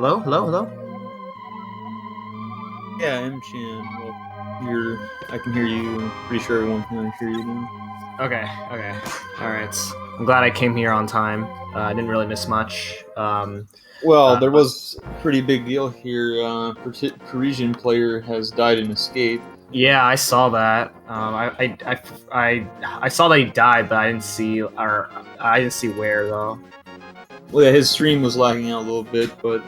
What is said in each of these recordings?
Hello, hello, hello. Yeah, I'm Chin. Well, I can hear you. Pretty sure everyone can hear you now. Okay. All right. I'm glad I came here on time. I didn't really miss much. Well, there was a pretty big deal here. Parisian player has died in escape. Yeah, I saw that. I saw that he died, but I didn't see where though. Well, yeah, his stream was lagging out a little bit, but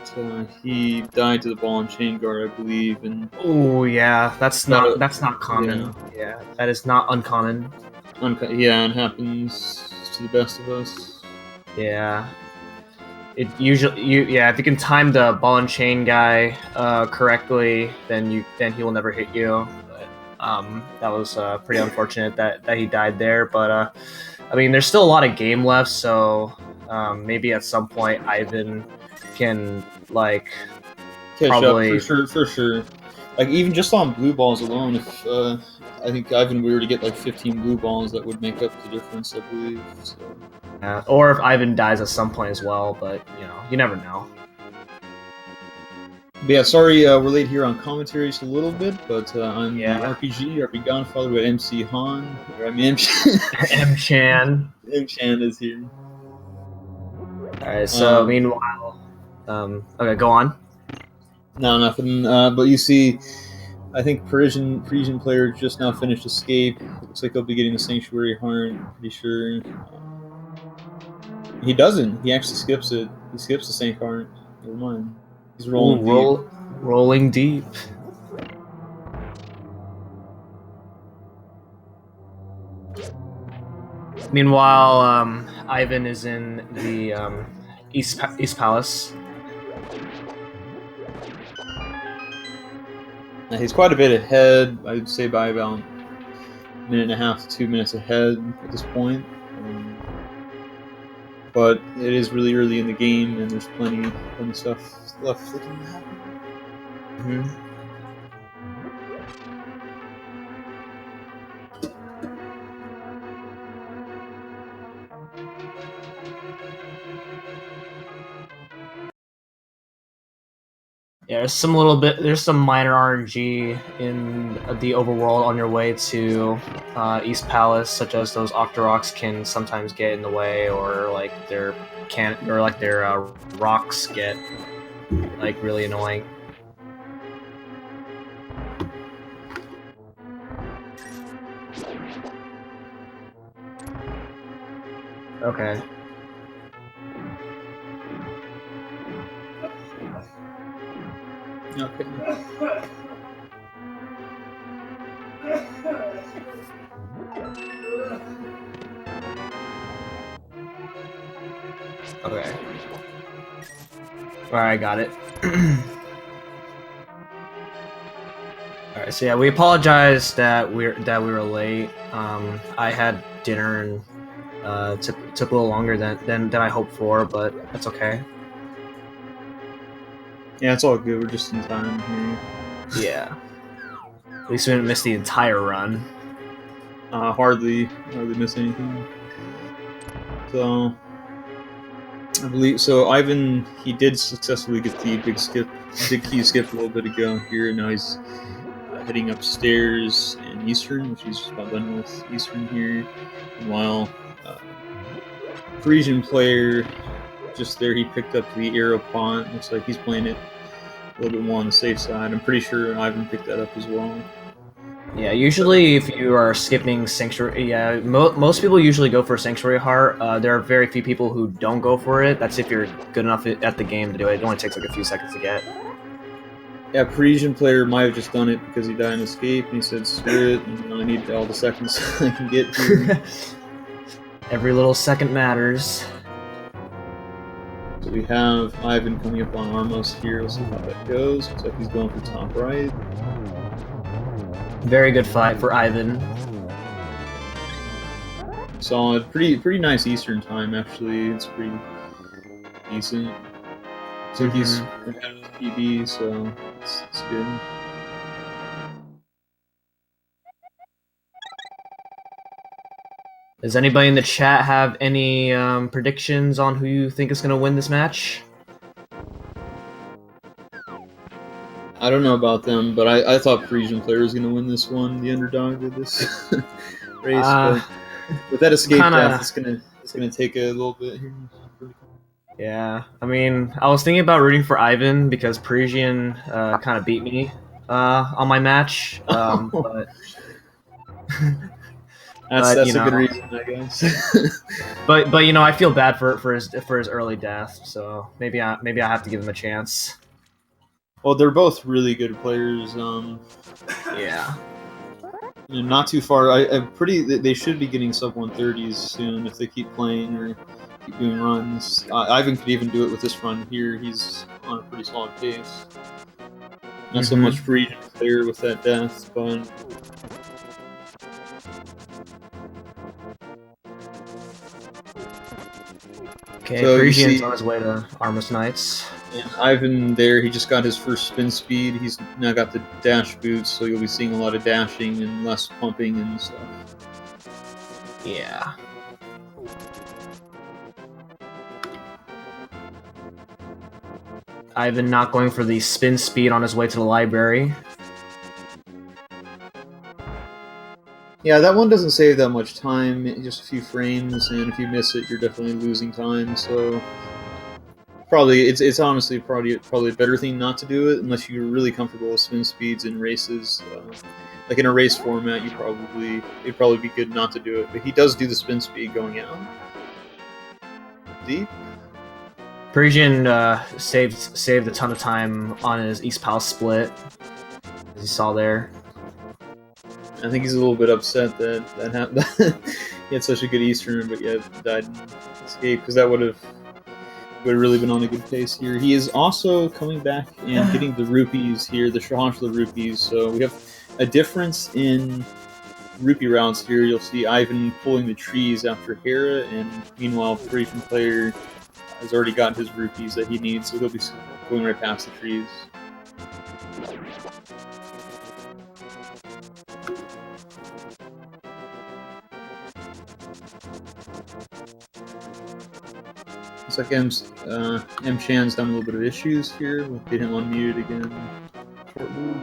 he died to the ball and chain guard, I believe. And Oh yeah, that's not common. Yeah, That is not uncommon. yeah, it happens to the best of us. Yeah. It usually if you can time the ball and chain guy correctly, then he will never hit you. But that was pretty unfortunate that he died there. But I mean, there's still a lot of game left, so maybe at some point Ivan can like catch probably up for sure. Like even just on blue balls alone, if I think Ivan we were to get like 15 blue balls, that would make up the difference, I believe. So. Or if Ivan dies at some point as well, but you never know. But yeah, sorry we're late here on commentary just a little bit, but I'm the RP Godfather with MC Han. Or I mean M Chan. M Chan is here. Alright, so meanwhile, okay, go on. No, nothing. But you see, I think Parisian player just now finished escape. Looks like he'll be getting the Sanctuary Heart. Pretty sure. He doesn't. He actually skips it. He skips the Saint Heart. Never mind. He's rolling deep. Rolling deep. Meanwhile, Ivan is in the East Palace. Now, he's quite a bit ahead. I'd say by about a minute and a half to 2 minutes ahead at this point. But it is really early in the game, and there's plenty of stuff left that can happen. Mm-hmm. Yeah, there's some minor RNG in the overworld on your way to East Palace, such as those Octoroks can sometimes get in the way, or like their rocks get like really annoying. Okay. Okay. Okay. Alright, I got it. Alright, so yeah, we apologize that we were late. I had dinner and took a little longer than I hoped for, but that's okay. Yeah, it's all good. We're just in time here. Yeah. At least we didn't miss the entire run. Hardly miss anything. So I believe so. Ivan, he did successfully get the big key skip a little bit ago here. Now he's heading upstairs in Eastern, which he's just about done with Eastern here. And while Parisian player just there, he picked up the arrow pot. Looks like he's playing it a little bit more on the safe side. I'm pretty sure Ivan picked that up as well. Yeah, usually if you are skipping Sanctuary, most people usually go for Sanctuary Heart. There are very few people who don't go for it. That's if you're good enough at the game to do it. It only takes like a few seconds to get. Yeah, Parisian player might have just done it because he died in escape, and he said, "Screw it, I need all the seconds I can get here." Every little second matters. So we have Ivan coming up on Armos here. Let's see how that goes. Looks like he's going for top right. Very good fight for Ivan. Solid, pretty nice Eastern time actually. It's pretty decent. So he's ahead of the PB, so it's good. Does anybody in the chat have any predictions on who you think is going to win this match? I don't know about them, but I thought Parisian player was going to win this one, the underdog of this race. But with that escape death, it's gonna take a little bit here. Yeah, I mean, I was thinking about rooting for Ivan because Parisian kind of beat me on my match, but That's a good reason, I guess. but you know, I feel bad for his early death, so maybe I have to give him a chance. Well, they're both really good players. Yeah. Not too far. I'm pretty. They should be getting sub 130s soon if they keep playing or keep doing runs. Ivan could even do it with this run here. He's on a pretty solid pace. Not so much Parisian player with that death, but okay, so Parisian's on his way to Armus Knights. And Ivan there, he just got his first spin speed. He's now got the dash boots, so you'll be seeing a lot of dashing and less pumping and stuff. Yeah. Ivan not going for the spin speed on his way to the library. Yeah, that one doesn't save that much time, just a few frames, and if you miss it, you're definitely losing time, so probably it's honestly probably a better thing not to do it unless you're really comfortable with spin speeds in races. Like in a race format, it'd probably be good not to do it. But he does do the spin speed going out deep. Parisian saved a ton of time on his East Pal split, as you saw there. I think he's a little bit upset that happened. He had such a good Eastern, but yeah, died in escape because that would have really been on a good pace here. He is also coming back and getting the rupees here, the Shahashla rupees. So we have a difference in rupee routes here. You'll see Ivan pulling the trees after Hera, and meanwhile, Parisian player has already got his rupees that he needs, so he'll be going right past the trees. Looks like M Chan's done a little bit of issues here. We'll get him unmuted again shortly.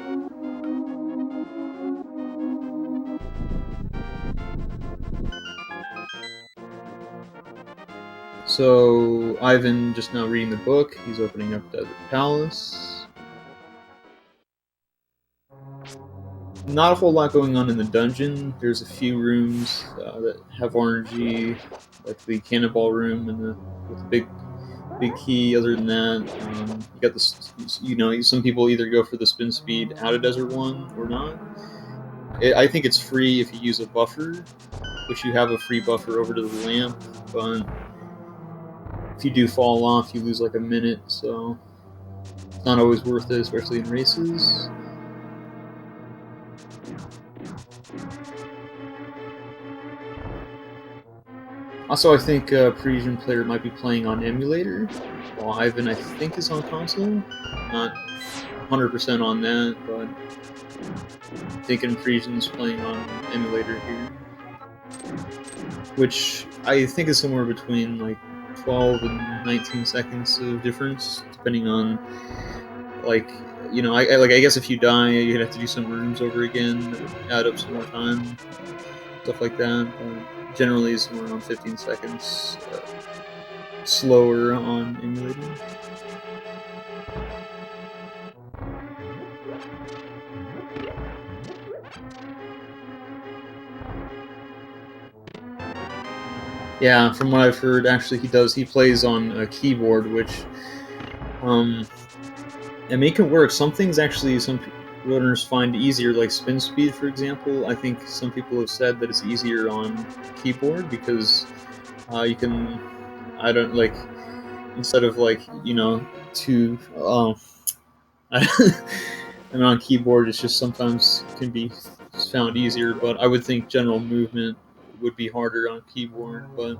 So Ivan just now reading the book. He's opening up Desert Palace. Not a whole lot going on in the dungeon. There's a few rooms that have RNG, like the cannonball room and with the big key. Other than that, you got this. Some people either go for the spin speed out of Desert 1 or not. I think it's free if you use a buffer, which you have a free buffer over to the lamp, but if you do fall off, you lose like a minute, so it's not always worth it, especially in races. Also, I think Parisian player might be playing on emulator, while Ivan, I think, is on console. Not 100% on that, but I'm thinking Parisian's playing on emulator here, which I think is somewhere between like 12 and 19 seconds of difference, depending on, like, I guess if you die, you'd have to do some rooms over again, add up some more time, stuff like that. But generally, it's somewhere around 15 seconds slower on emulator. Yeah, from what I've heard, actually, he plays on a keyboard, which and make it work. Some things actually some runners find easier, like spin speed, for example. I think some people have said that it's easier on keyboard because you can, instead of and on keyboard, it's just sometimes can be found easier. But I would think general movement would be harder on keyboard. But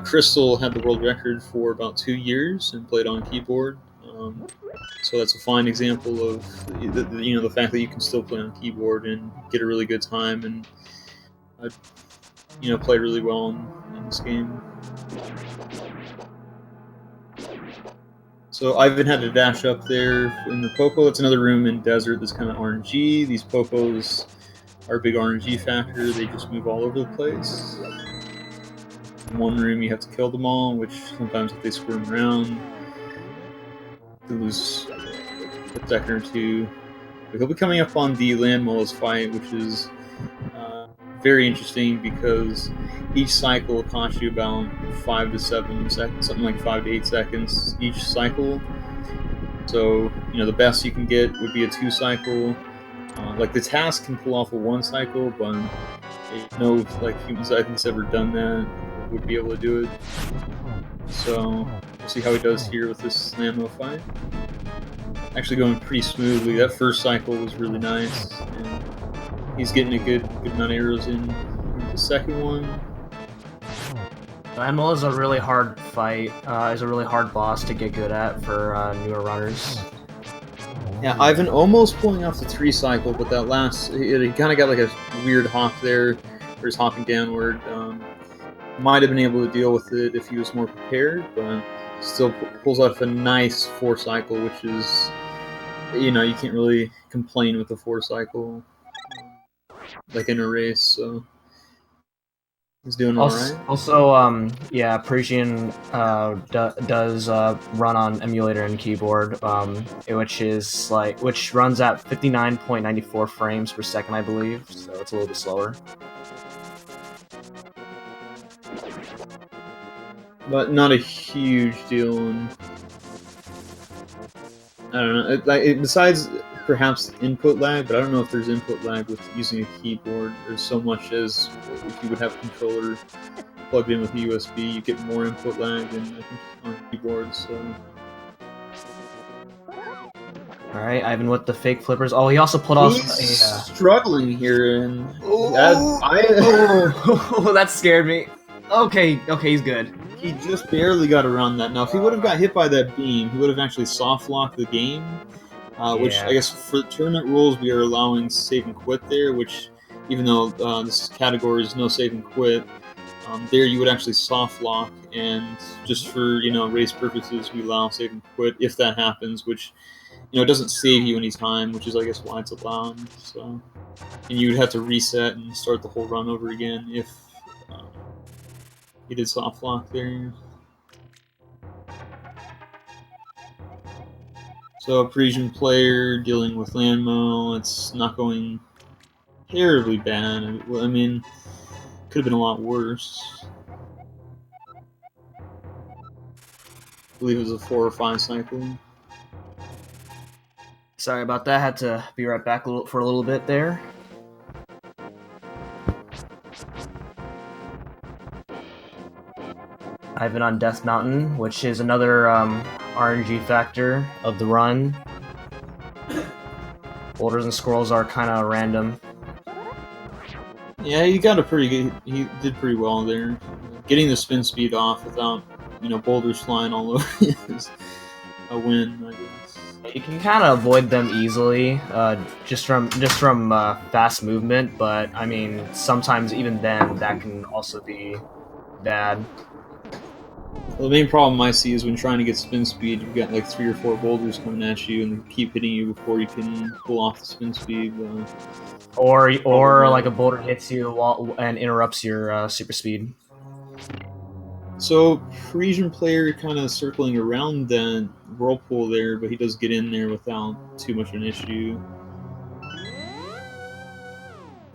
Crystal had the world record for about 2 years and played on keyboard. So that's a fine example of the fact that you can still play on keyboard and get a really good time and play really well in this game. So So Ivan had to dash up there in the Popo. It's another room in Desert that's kind of RNG. These Popos are a big RNG factor. They just move all over the place. In one room, you have to kill them all, which sometimes if they squirm around, you lose a second or two. But he'll be coming up on the Land Moles fight, which is very interesting because each cycle costs you about 5 to 7 seconds, something like 5 to 8 seconds each cycle. So, you know, the best you can get would be a 2 cycle. Like the task can pull off a 1 cycle, but no like humans I think's ever done that would be able to do it. So we'll see how he does here with this Namo fight. Actually going pretty smoothly. That first cycle was really nice, and he's getting a good amount of arrows in the second one. Animal is a really hard fight. Is a really hard boss to get good at for newer runners. Yeah, Ivan almost pulling off the 3 cycle, but that last he kind of got like a weird hop there, where he's hopping downward. Might have been able to deal with it if he was more prepared, but still pulls off a nice 4 cycle, which is, you know, you can't really complain with the 4 cycle, like in a race. So he's doing all right. Also, yeah, Parisian does run on emulator and keyboard, which runs at 59.94 frames per second, I believe. So it's a little bit slower. But not a huge deal. And I don't know. Besides perhaps input lag, but I don't know if there's input lag with using a keyboard. There's so much as if you would have a controller plugged in with a USB, you get more input lag than I think on keyboards. So. All right, Ivan with the fake flippers. Oh, he also pulled off. He's struggling here, and that scared me. Okay, he's good. He just barely got around that. Now, if he would have got hit by that beam, he would have actually soft locked the game. Which I guess for tournament rules, we are allowing save and quit there. Which, even though this category is no save and quit, there you would actually soft lock, and just for race purposes, we allow save and quit if that happens. Which it doesn't save you any time, which is I guess why it's allowed. So, and you would have to reset and start the whole run over again if. He did soft lock there. So a Parisian player dealing with Landmo, it's not going terribly bad. I mean, could have been a lot worse. I believe it was a 4 or 5 cycle. Sorry about that. Had to be right back for a little bit there. Ivan on Death Mountain, which is another RNG factor of the run. Boulders and scrolls are kind of random. Yeah, he got a pretty good. He did pretty well there, getting the spin speed off without boulders flying all over is a win, I guess. You can kind of avoid them easily, just from fast movement. But I mean, sometimes even then, that can also be bad. Well, the main problem I see is when trying to get spin speed, you've got like 3 or 4 boulders coming at you and they keep hitting you before you can pull off the spin speed. Or like a boulder hits you and interrupts your super speed. So Parisian player kind of circling around that whirlpool there, but he does get in there without too much of an issue.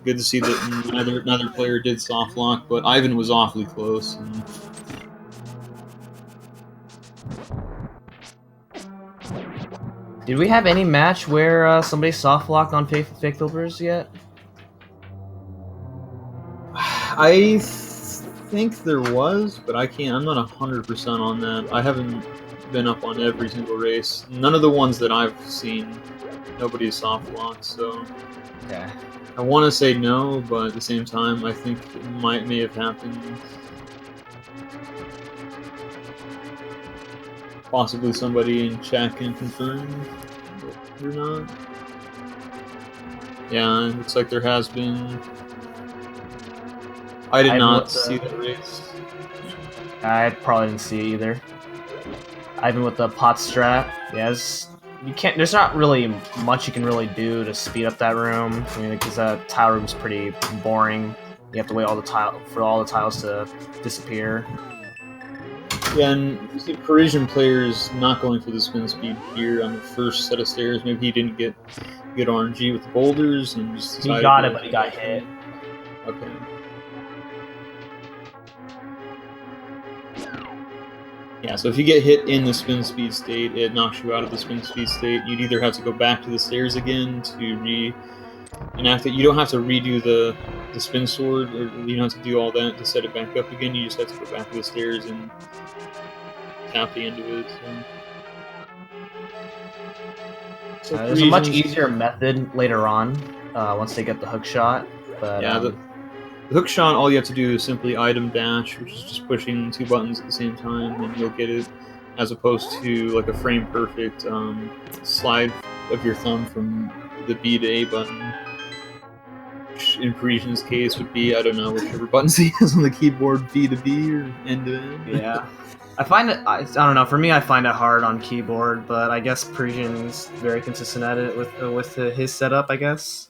Good to see that neither player did soft lock, but Ivan was awfully close. And did we have any match where somebody soft locked on fake flippers yet? I think there was, but I'm not 100% on that. I haven't been up on every single race. None of the ones that I've seen, nobody is soft locked. So okay. I want to say no, but at the same time, I think it may have happened. Possibly somebody in chat can confirm or not. Yeah, it looks like there has been. I did not see the race. I probably didn't see it either. Ivan with the pot strat. Yes. You can't. There's not really much you can really do to speed up that room. I mean, because that tile room's pretty boring. You have to wait all the tiles to disappear. Yeah, and you see Parisian player is not going for the spin speed here on the first set of stairs. Maybe he didn't get good RNG with the boulders and just decided He got it, but he got hit. Okay. Yeah, so if you get hit in the spin speed state, it knocks you out of the spin speed state. You'd either have to go back to the stairs again to reenact it. You don't have to redo the spin sword, or you don't have to do all that to set it back up again. You just have to go back to the stairs and tap the end of it. So There's a much easier method later on once they get the hook shot. But yeah, the hook shot, all you have to do is simply item dash, which is just pushing 2 buttons at the same time, and you'll get it, as opposed to like a frame perfect slide of your thumb from the B to A button, which in Parisian's case would be, I don't know, whichever buttons he has on the keyboard, B to B or end to end. Yeah. I find it, I don't know, for me I find it hard on keyboard, but I guess Parisian's very consistent at it with his setup, I guess.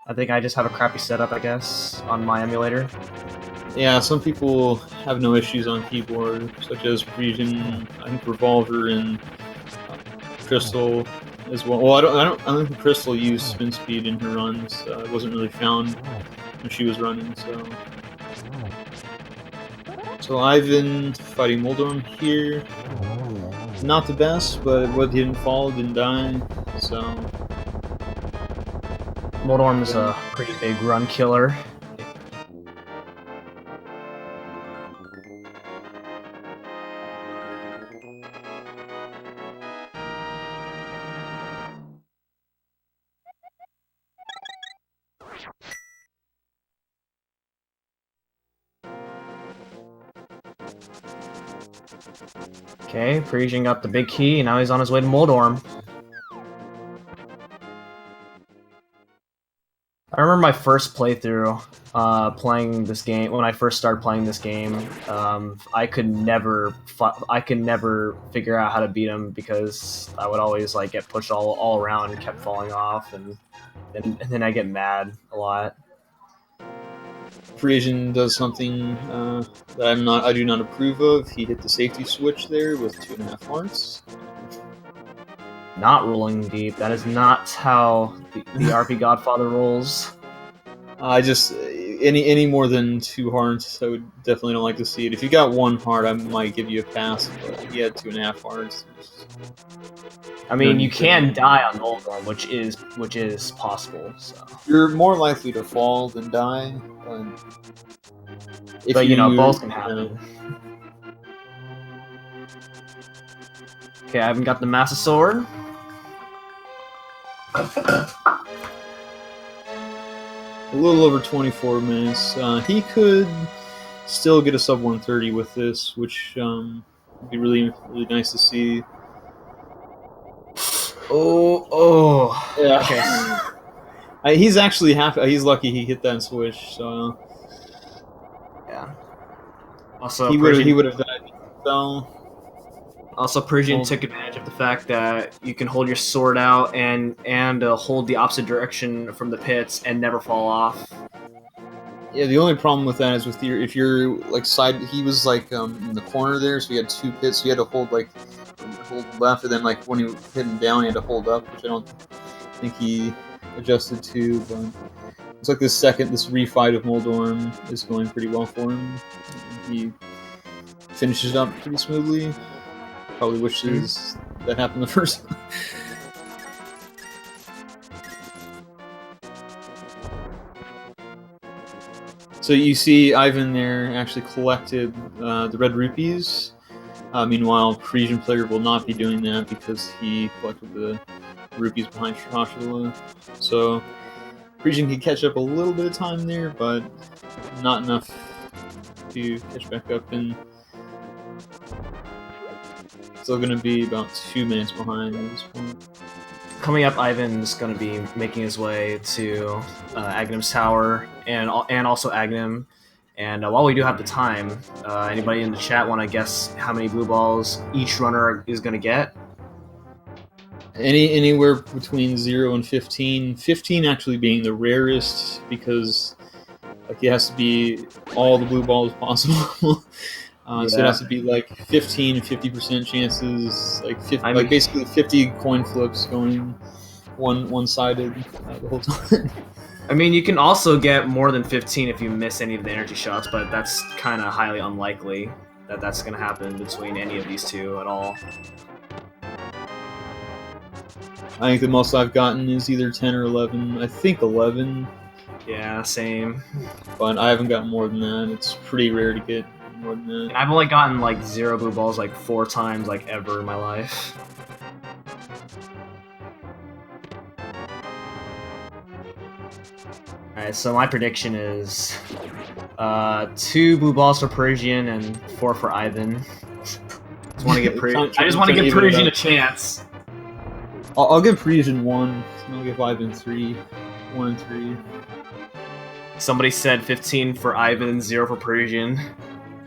I think I just have a crappy setup, I guess, on my emulator. Yeah, some people have no issues on keyboard, such as Parisian, I think Revolver and Crystal as well. Well, I don't think Crystal used spin speed in her runs. It wasn't really found when she was running, so. So Ivan fighting Moldorm here. Not the best, but what didn't fall didn't die, so. Moldorm is a pretty big run killer. Okay, Parisian got the big key, and now he's on his way to Moldorm. I remember my first playthrough playing this game. When I first started playing this game, I could never figure out how to beat him because I would always like get pushed all around and kept falling off, and then I get mad a lot. Parisian does something that I do not approve of. He hit the safety switch there with 2.5 hearts. Not rolling deep. That is not how the RP Godfather rolls. I just any more than 2 hearts, I would definitely don't like to see it. If you got 1 heart, I might give you a pass, but he had 2.5 hearts. I mean, you can die on Moldorm, which is possible. So you're more likely to fall than die, but you know, both can happen. Okay, I haven't got the Massive Sword. A little over 24 minutes. He could still get a sub 130 with this, which would be really nice to see. Oh, yeah. Okay. He's actually he's lucky he hit that switch. So yeah. Also, he would have died. So. Also, Parisian took advantage of the fact that you can hold your sword out and hold the opposite direction from the pits and never fall off. Yeah, the only problem with that is with if you're like side. He was like in the corner there, so he had 2 pits. So you had to hold left, and then like when he hit him down, he had to hold up, which I don't think he adjusted to. But it's like this refight of Moldorm is going pretty well for him. He finishes it up pretty smoothly. Probably wishes that happened the first time. So you see Ivan there actually collected the red rupees. Meanwhile, Parisian player will not be doing that because he collected the rupees behind Shashula. So Parisian can catch up a little bit of time there, but not enough to catch back up, and still going to be about 2 minutes behind at this point. Coming up, Ivan's going to be making his way to Agnum's tower and also Agnum. And while we do have the time, anybody in the chat want to guess how many blue balls each runner is going to get? Anywhere between 0 and 15. 15 actually being the rarest, because like it has to be all the blue balls possible. So it has to be like 15, 50% chances, like like basically 50 coin flips going one-sided the whole time. I mean, you can also get more than 15 if you miss any of the energy shots, but that's kind of highly unlikely that that's going to happen between any of these two at all. I think the most I've gotten is either 10 or 11. I think 11. Yeah, same. But I haven't gotten more than that. It's pretty rare to get more than that. And I've only gotten like 0 blue balls like 4 times like ever in my life. Alright, so my prediction is 2 blue balls for Parisian and 4 for Ivan. I just want to give Parisian a chance. I'll give Parisian 1, and I'll give Ivan 3. 1 and 3. Somebody said 15 for Ivan and 0 for Parisian.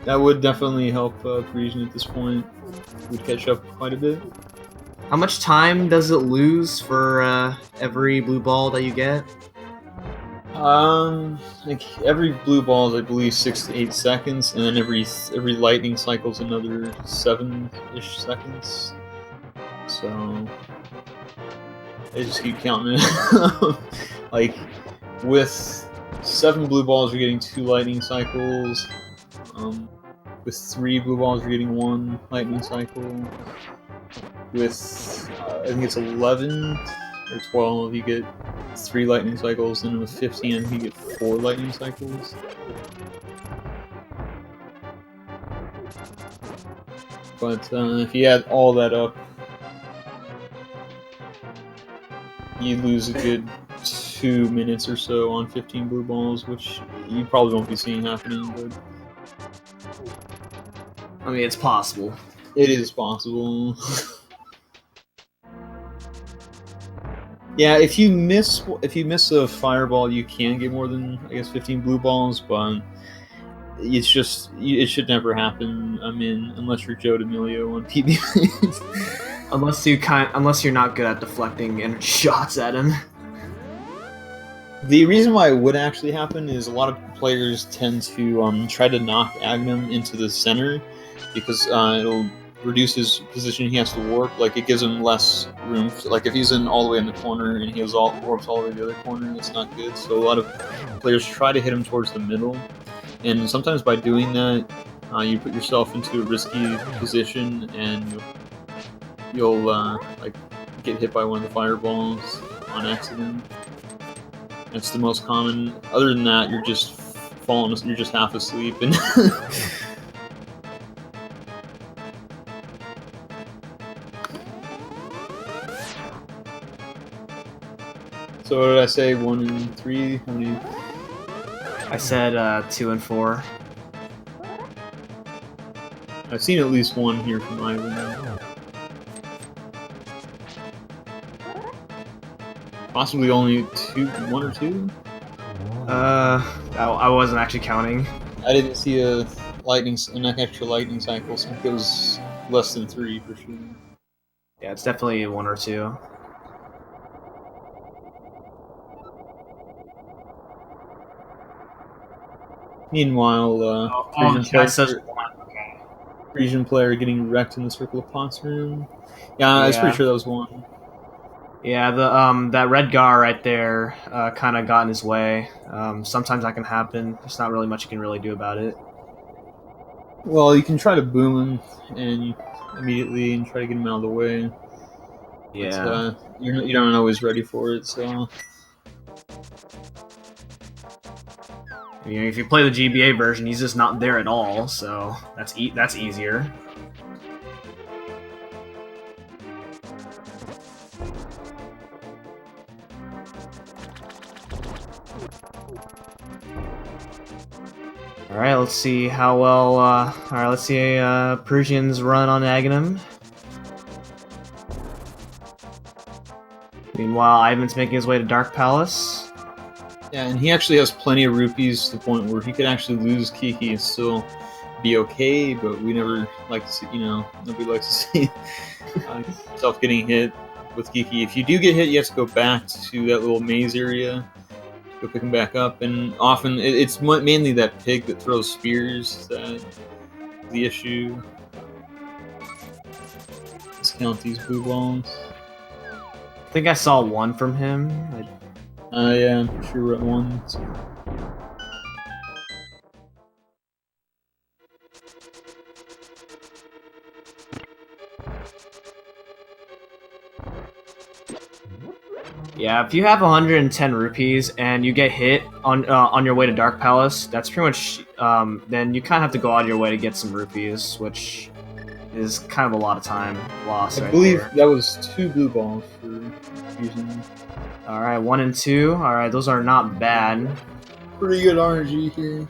That would definitely help Parisian at this point. We'd catch up quite a bit. How much time does it lose for every blue ball that you get? Like every blue ball is, I believe, 6 to 8 seconds, and then every lightning cycle is another 7-ish seconds. So I just keep counting it. Like with 7 blue balls, you're getting 2 lightning cycles. With 3 blue balls, you're getting 1 lightning cycle. With I think it's 11 or 12, you get 3 lightning cycles, and with 15, you get 4 lightning cycles. But if you add all that up, you lose a good 2 minutes or so on 15 blue balls, which you probably won't be seeing happening, but I mean, it's possible. It is possible. Yeah, if you miss a fireball, you can get more than, I guess, 15 blue balls, but it's just it should never happen. I mean, unless you're Joe D'Amelio on PB. unless you're not good at deflecting energy shots at him. The reason why it would actually happen is a lot of players tend to try to knock Agnum into the center, because it'll reduce his position he has to warp. Like, it gives him less room. Like, if he's in all the way in the corner and he warps all the way to the other corner, that's not good. So a lot of players try to hit him towards the middle, and sometimes by doing that, you put yourself into a risky position, and you'll like get hit by one of the fireballs on accident. That's the most common. Other than that, you're just you're just half asleep, and So what did I say? 1 and 3? How many? I said 2 and 4. I've seen at least 1 here from Ivan. Possibly only 1 or 2? I wasn't actually counting. I didn't see an extra lightning cycle, so I think it was less than 3 for sure. Yeah, it's definitely 1 or 2. Meanwhile, Parisian player getting wrecked in the Circle of Pots room. Yeah, I was pretty sure that was 1. Yeah, that red Gar right there kind of got in his way. Sometimes that can happen. There's not really much you can really do about it. Well, you can try to boom him and immediately and try to get him out of the way. Yeah. But, you're not always ready for it, so. You know, if you play the GBA version, he's just not there at all, so that's easier. Alright, let's see how well, alright, let's see Persian's run on Aghanim. Meanwhile, Ivan's making his way to Dark Palace. Yeah, and he actually has plenty of rupees to the point where he could actually lose Kiki and still be okay, but we never like to see, nobody likes to see yourself getting hit with Kiki. If you do get hit, you have to go back to that little maze area, go pick him back up, and often it's mainly that pig that throws spears that the issue. Let's count these blue balls. I think I saw one from him. Yeah, I'm sure we're at one. So. Yeah, if you have 110 rupees and you get hit on your way to Dark Palace, that's pretty much then you kind of have to go out of your way to get some rupees, which is kind of a lot of time lost. I believe that was 2 blue balls for using. All right, 1 and 2. All right, those are not bad. Pretty good RNG here.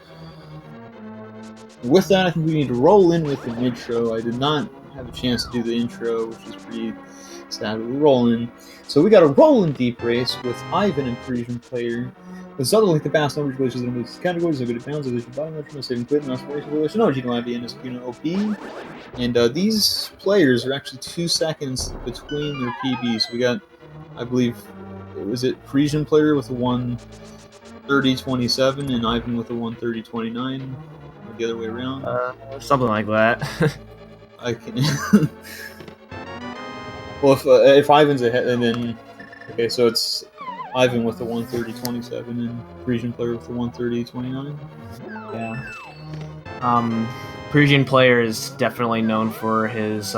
With that, I think we need to roll in with an intro. I did not have a chance to do the intro, which is pretty sad. We're rolling. So we got a rolling deep race with Ivan and Parisian Player. With something like the past numbers, glitches, and moves categories, a good bounds, a good bottom, much more saving quit, and aspiration, glitch, no GNO IBN is OP. And these players are actually 2 seconds between their PBs. So we got, I believe, was it Parisian Player with a 1:30.27 and Ivan with a 1:30.29, or the other way around? Something like that. I can. Well, if Ivan's ahead, and then okay, so it's Ivan with the 1:30.27 and Parisian Player with the 1:30.29. Yeah. Parisian Player is definitely known for his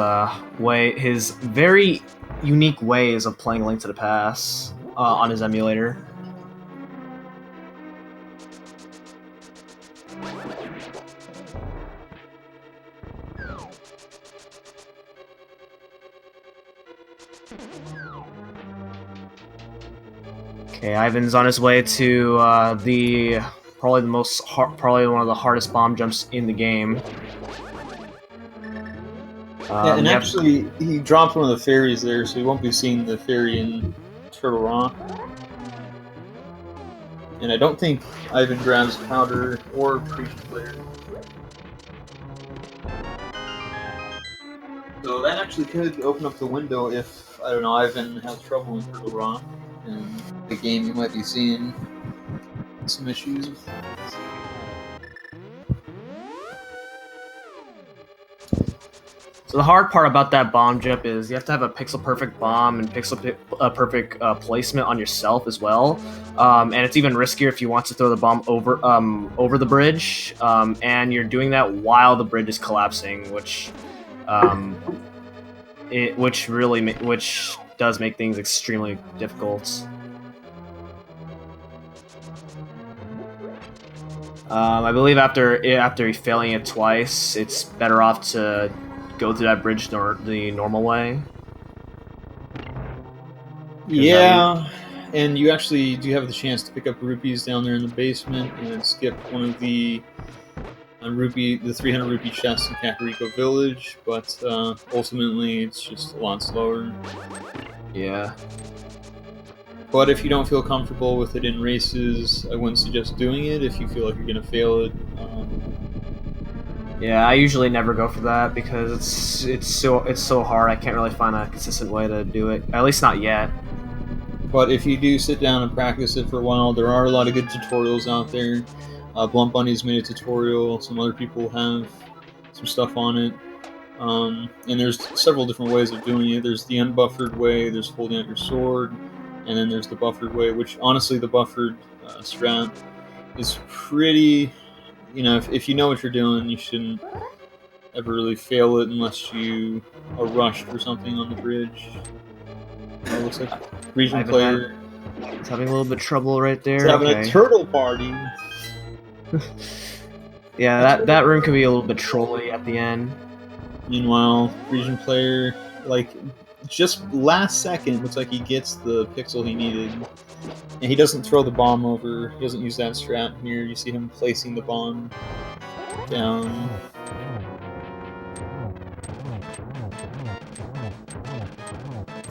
his very unique ways of playing Link to the Past on his emulator. Okay, Ivan's on his way to probably one of the hardest bomb jumps in the game. Yeah, and actually, he dropped one of the fairies there, so he won't be seeing the fairy in Turtle Rock. And I don't think Ivan grabs Powder or Parisian Player. So that actually could open up the window if, I don't know, Ivan has trouble in Turtle Rock. And the game you might be seeing some issues with. So the hard part about that bomb jump is you have to have a pixel perfect bomb and perfect placement on yourself as well, and it's even riskier if you want to throw the bomb over the bridge, and you're doing that while the bridge is collapsing, which does make things extremely difficult. I believe after failing it twice, it's better off to go through that bridge the normal way. Yeah, and you actually do have the chance to pick up rupees down there in the basement and skip one of the 300 rupee chests in Kakariko Village, but ultimately it's just a lot slower. Yeah. But if you don't feel comfortable with it in races, I wouldn't suggest doing it if you feel like you're going to fail it. Yeah, I usually never go for that because it's so hard. I can't really find a consistent way to do it. At least not yet. But if you do sit down and practice it for a while, there are a lot of good tutorials out there. Blunt Bunny's made a tutorial. Some other people have some stuff on it. And there's several different ways of doing it. There's the unbuffered way, there's holding out your sword, and then there's the buffered way, which honestly the buffered strat is pretty... if you know what you're doing, you shouldn't ever really fail it unless you are rushed or something on the bridge. It looks like Region Player is having a little bit of trouble right there. He's having a turtle party. Yeah, that room can be a little bit trolly at the end. Meanwhile, Region Player, just last second, looks like he gets the pixel he needed. And he doesn't throw the bomb over. He doesn't use that strat here. You see him placing the bomb down.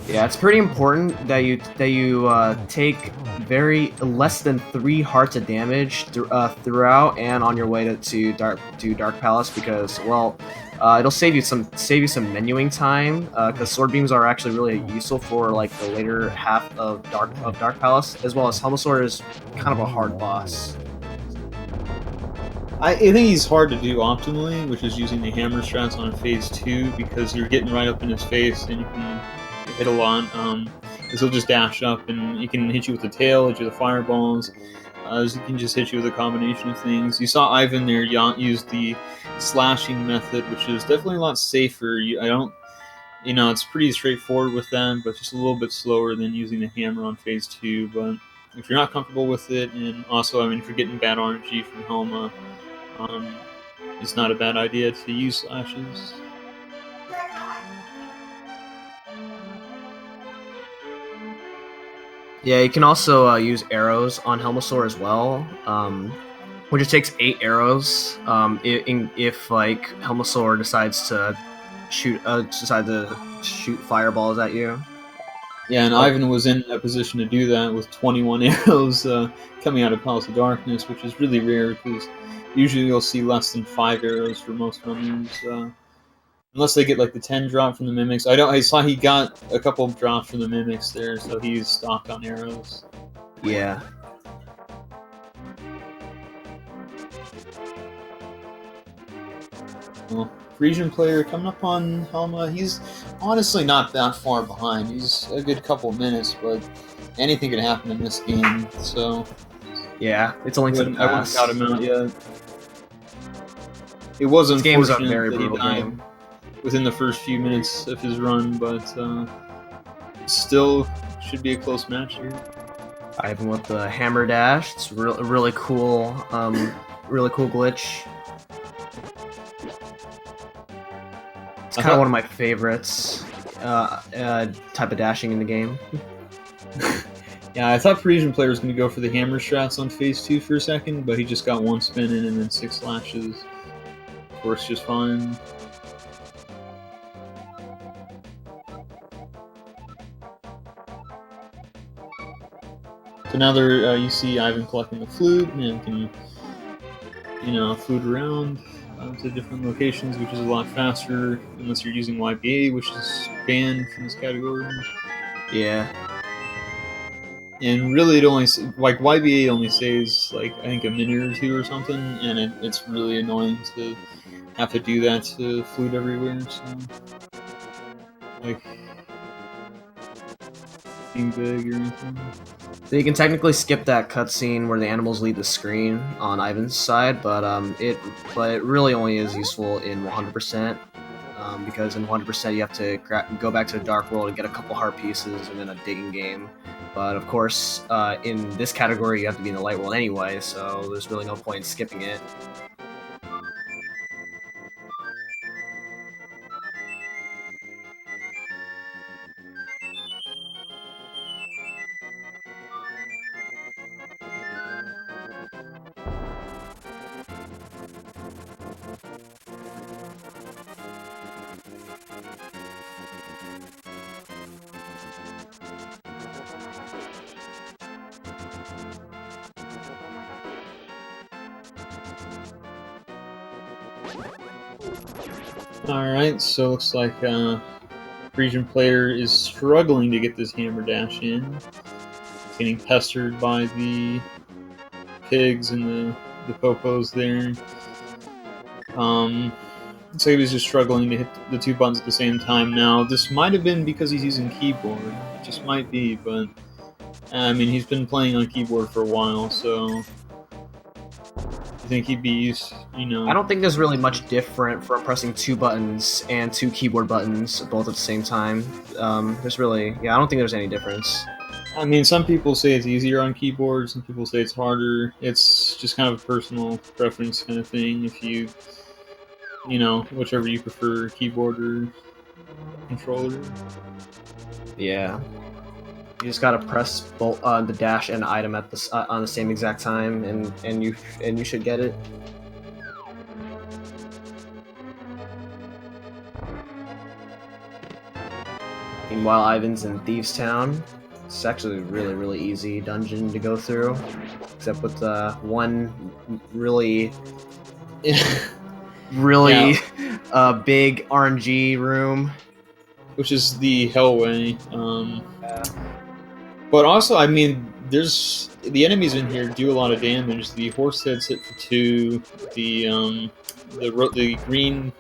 Yeah, it's pretty important that you take very less than 3 hearts of damage throughout and on your way to Dark Palace, because well, it'll save you some menuing time, because sword beams are actually really useful for like the later half of Dark Palace, as well as Helmasaur is kind of a hard boss. I think he's hard to do optimally, which is using the hammer strats on phase 2, because you're getting right up in his face and you can hit a lot. Because he'll just dash up and he can hit you with the tail, hit you with the fireballs. He can just hit you with a combination of things. You saw Ivan there use the slashing method, which is definitely a lot safer. It's pretty straightforward with them, but just a little bit slower than using the hammer on phase 2. But if you're not comfortable with it, and also, if you're getting bad RNG from Helma, it's not a bad idea to use slashes. Yeah, you can also use arrows on Helmasaur as well, which it takes 8 arrows. If like Helmasaur decides to shoot fireballs at you. Yeah, and Ivan was in a position to do that with 21 arrows coming out of Palace of Darkness, which is really rare because usually you'll see less than 5 arrows for most runners, unless they get like the 10 drop from the mimics. I saw he got a couple of drops from the mimics there, so he's stocked on arrows. Yeah. Well, Parisian player coming up on Helma. He's honestly not that far behind. He's a good couple of minutes, but anything could happen in this game. So yeah, it's only to the pass. I wouldn't count him out yet. It was unfortunate that he died within the first few minutes of his run, but still should be a close match here. Ivan with the hammer dash. It's really cool. Really cool glitch. It's kind of one of my favorites type of dashing in the game. Yeah, I thought Parisian player was going to go for the hammer strats on phase 2 for a second, but he just got 1 spin in and then 6 slashes. Works just fine. So now you see Ivan collecting the flute and can, flute around to different locations, which is a lot faster unless you're using YBA, which is banned from this category. Yeah. And really, it only YBA only saves I think a minute or 2 or something, and it's really annoying to have to do that to flute everywhere. So being big or anything. So you can technically skip that cutscene where the animals leave the screen on Ivan's side, but it really only is useful in 100%, because in 100% you have to go back to the Dark World and get a couple heart pieces and then a digging game. But of course, in this category you have to be in the Light World anyway, so there's really no point in skipping it. Alright, so looks like Parisian player is struggling to get this hammer dash in. Getting pestered by the pigs and the popos there. So he was just struggling to hit the 2 buttons at the same time now. This might have been because he's using keyboard. It just might be, but he's been playing on keyboard for a while, so I think he'd be used, I don't think there's really much different from pressing 2 buttons and 2 keyboard buttons both at the same time. I don't think there's any difference. Some people say it's easier on keyboard, some people say it's harder. It's just kind of a personal preference kind of thing. If you, whichever you prefer, keyboard or controller. Yeah. You just gotta press both the dash and item at on the same exact time, and you should get it. Meanwhile, Ivan's in Thieves Town. It's actually a really, really easy dungeon to go through, except with one really, really big RNG room. Which is the Hellway. But also, I mean, there's the enemies in here do a lot of damage. The horse heads hit for 2. The green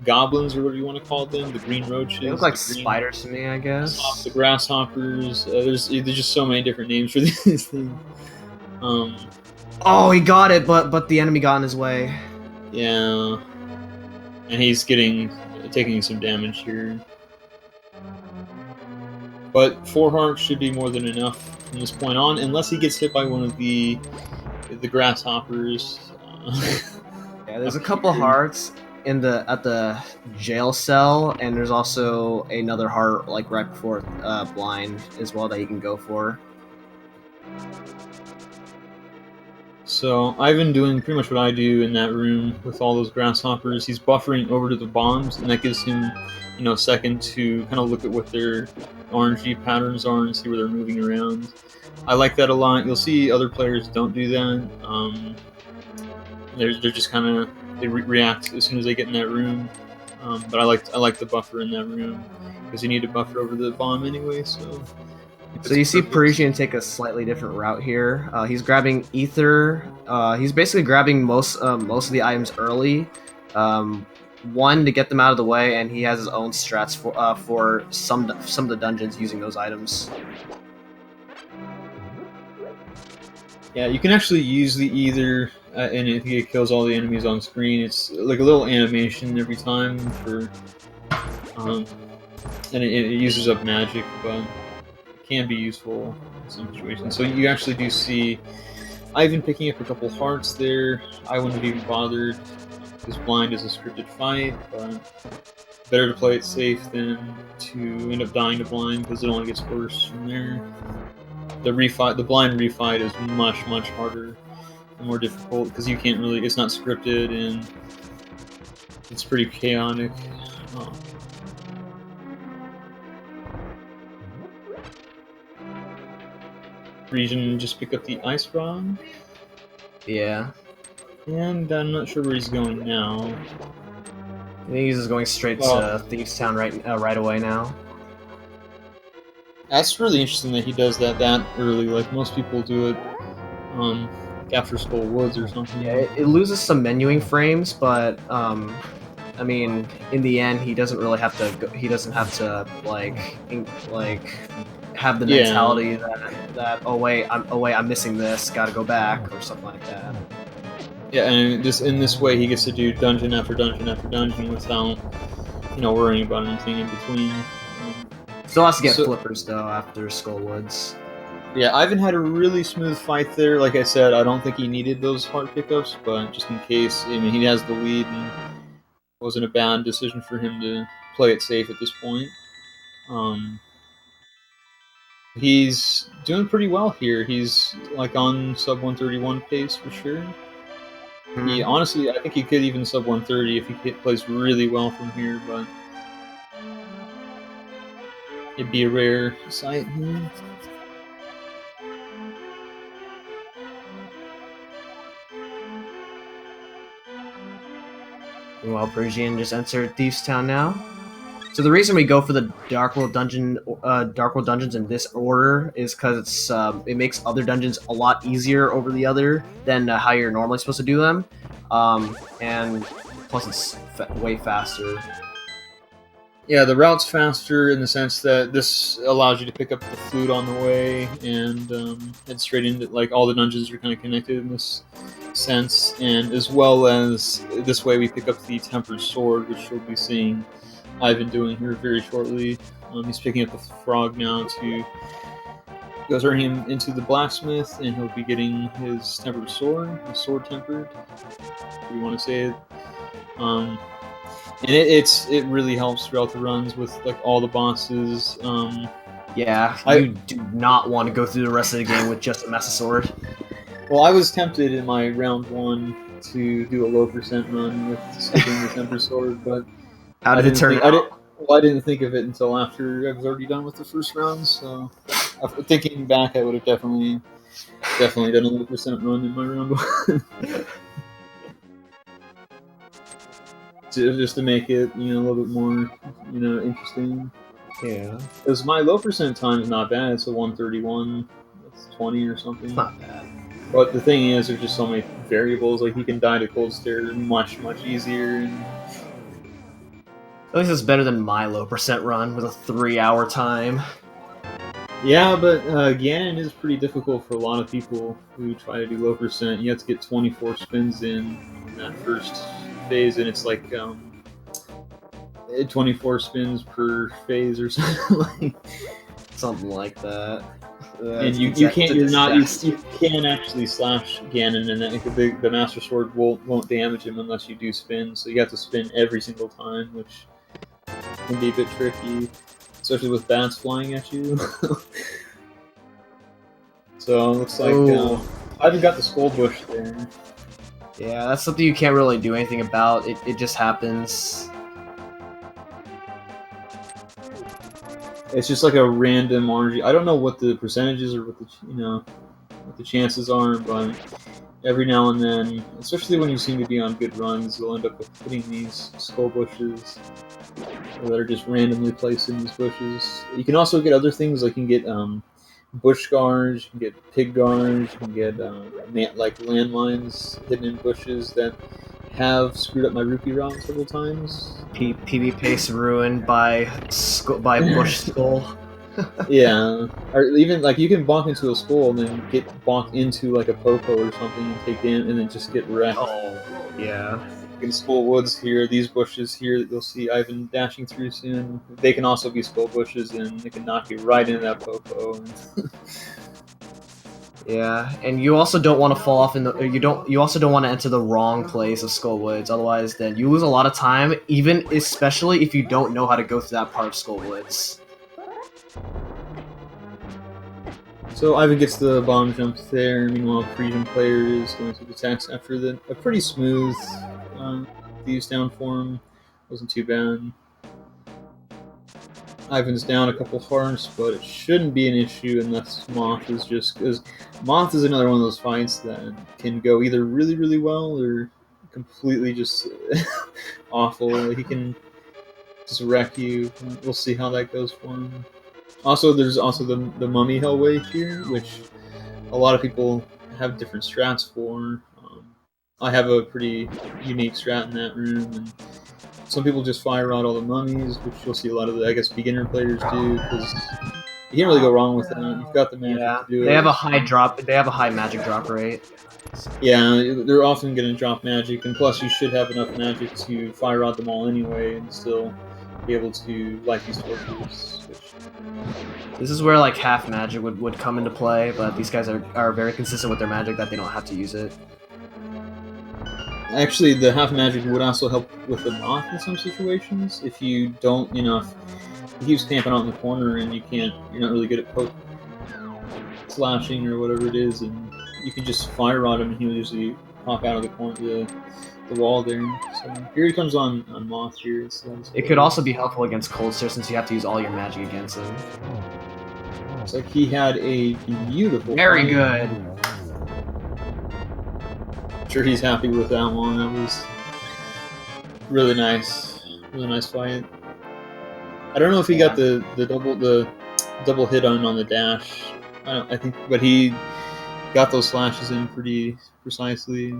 goblins, or whatever you want to call them, the green roaches. They look like the green spiders to me, I guess. The grasshoppers. There's just so many different names for these things. Oh, he got it, but the enemy got in his way. Yeah, and he's taking some damage here. But 4 hearts should be more than enough from this point on, unless he gets hit by one of the grasshoppers. Yeah, there's a couple hearts at the jail cell, and there's also another heart like right before blind as well that you can go for. So I've been doing pretty much what I do in that room with all those grasshoppers. He's buffering over to the bombs, and that gives him, a second to kind of look at what their RNG patterns are and see where they're moving around. I like that a lot. You'll see other players don't do that. They're just kind of react as soon as they get in that room. But I like the buffer in that room because you need to buffer over the bomb anyway. So you see Parisian take a slightly different route here. He's grabbing ether. He's basically grabbing most of the items early. One, to get them out of the way, and he has his own strats for some of the dungeons using those items. Yeah, you can actually use the ether, and it kills all the enemies on screen. It's like a little animation every time for, and it uses up magic, but it can be useful in some situations. So you actually do see Ivan picking up a couple hearts there. I wouldn't have even bothered, because blind is a scripted fight, but better to play it safe than to end up dying to blind, because it only gets worse from there. The blind refight is much harder and more difficult because you can't really. It's not scripted and it's pretty chaotic. Region just pick up the ice rod. Yeah. And I'm not sure where he's going now. I think he's just going straight to Thieves Town right away now. That's really interesting that he does that early. Like most people do it after Skull Woods or something. Yeah, it loses some menuing frames, but I mean, in the end, he doesn't really have to. He doesn't have to like have the mentality that oh wait, I'm missing this, gotta go back or something like that. Yeah, and just in this way, he gets to do dungeon after dungeon after dungeon without worrying about anything in between. Still has to get flippers though after Skull Woods. Yeah, Ivan had a really smooth fight there. Like I said, I don't think he needed those heart pickups, but just in case, I mean, he has the lead, and it wasn't a bad decision for him to play it safe at this point. He's doing pretty well here. He's like on sub 131 pace for sure. Mm-hmm. He honestly, I think he could even sub 130 if he plays really well from here, but it'd be a rare sight here. Well, Parisian just entered Thieves Town now. So the reason we go for the Dark World dungeons in this order is because it makes other dungeons a lot easier over the other than how you're normally supposed to do them, and plus it's way faster. Yeah, the route's faster in the sense that this allows you to pick up the flute on the way and head straight into, like, all the dungeons are kind of connected in this sense, and as well as this way we pick up the Tempered Sword, which you'll be seeing Ivan doing here very shortly. He's picking up the frog now to go turn him into the blacksmith, and he'll be getting his Tempered Sword, his sword tempered, if you want to say it. And it really helps throughout the runs with like all the bosses. Yeah, you do not want to go through the rest of the game with just a Mesa Sword. Well, I was tempted in my round 1 to do a low percent run with skipping the Tempered Sword, but how did it turn out? I didn't think of it until after I was already done with the first round, so Thinking back, I would have definitely done a low percent run in my round one. Just to make it, a little bit more, interesting. Yeah, Because my low percent time is not bad. It's a 131. That's 20 or something. it's not bad. But the thing is, there's just so many variables. Like, he can die to cold stare much easier. And At least it's better than my low percent run with a 3-hour time. yeah, but Ganon is pretty difficult for a lot of people who try to do low percent. You have to get 24 spins in that first phase, and it's like 24 spins per phase or something. Something like that. And you can't actually slash Ganon, and the Master Sword won't damage him unless you do spin. So you have to spin every single time, which can be a bit tricky, especially with bats flying at you. So it looks like I haven't got the Skull Bush there. Yeah, that's something you can't really do anything about. It just happens. It's just like a random RNG. I don't know what the percentages or what the chances are, but every now and then, especially when you seem to be on good runs, you'll end up hitting these skull bushes that are just randomly placed in these bushes. You can also get other things, like you can get bush guards, you can get pig guards, you can get like landmines hidden in bushes that have screwed up my rupee route several times. PB pace ruined by bush skull. Yeah, or even like you can bonk into a skull and then get bonked into like a popo or something and take damage and then just get wrecked. Oh, yeah. In Skull Woods here, these bushes here that you'll see Ivan dashing through soon, they can also be skull bushes and they can knock you right into that popo. Yeah, and you also don't want to fall off in the. You also don't want to enter the wrong place of Skull Woods. Otherwise, then you lose a lot of time. Especially if you don't know how to go through that part of Skull Woods. So Ivan gets the bomb jump there. Meanwhile, Parisian player is going through the attacks after a pretty smooth thieves down form. Wasn't too bad. Ivan's down a couple hearts, but it shouldn't be an issue unless Moth is just... because Moth is another one of those fights that can go either really, really well or completely just awful. He can just wreck you. We'll see how that goes for him. Also, there's also the Mummy Hellway here, which a lot of people have different strats for. I have a pretty unique strat in that room, and some people just fire out all the mummies, which you'll see a lot of the, I guess, beginner players do, because you can't really go wrong with that. You've got the magic to do it. They have a high drop. They have a high magic drop rate. Yeah, they're often going to drop magic, and plus you should have enough magic to fire out them all anyway, and still be able to light these torches. This is where like half magic would come into play, but these guys are very consistent with their magic that they don't have to use it. Actually, the half magic would also help with the Moth in some situations. If you don't, if he keeps camping out in the corner and you're not really good at slashing or whatever it is, and you can just fire rod him and he'll usually pop out of the corner, the wall there. So here he comes on Moth here. It could also be helpful against Cold Stare since you have to use all your magic against him. Looks like he had a beautiful Very fight. good. Sure, he's happy with that one. That was really nice fight. I don't know if he got the double hit on the dash. I think, but he got those slashes in pretty precisely.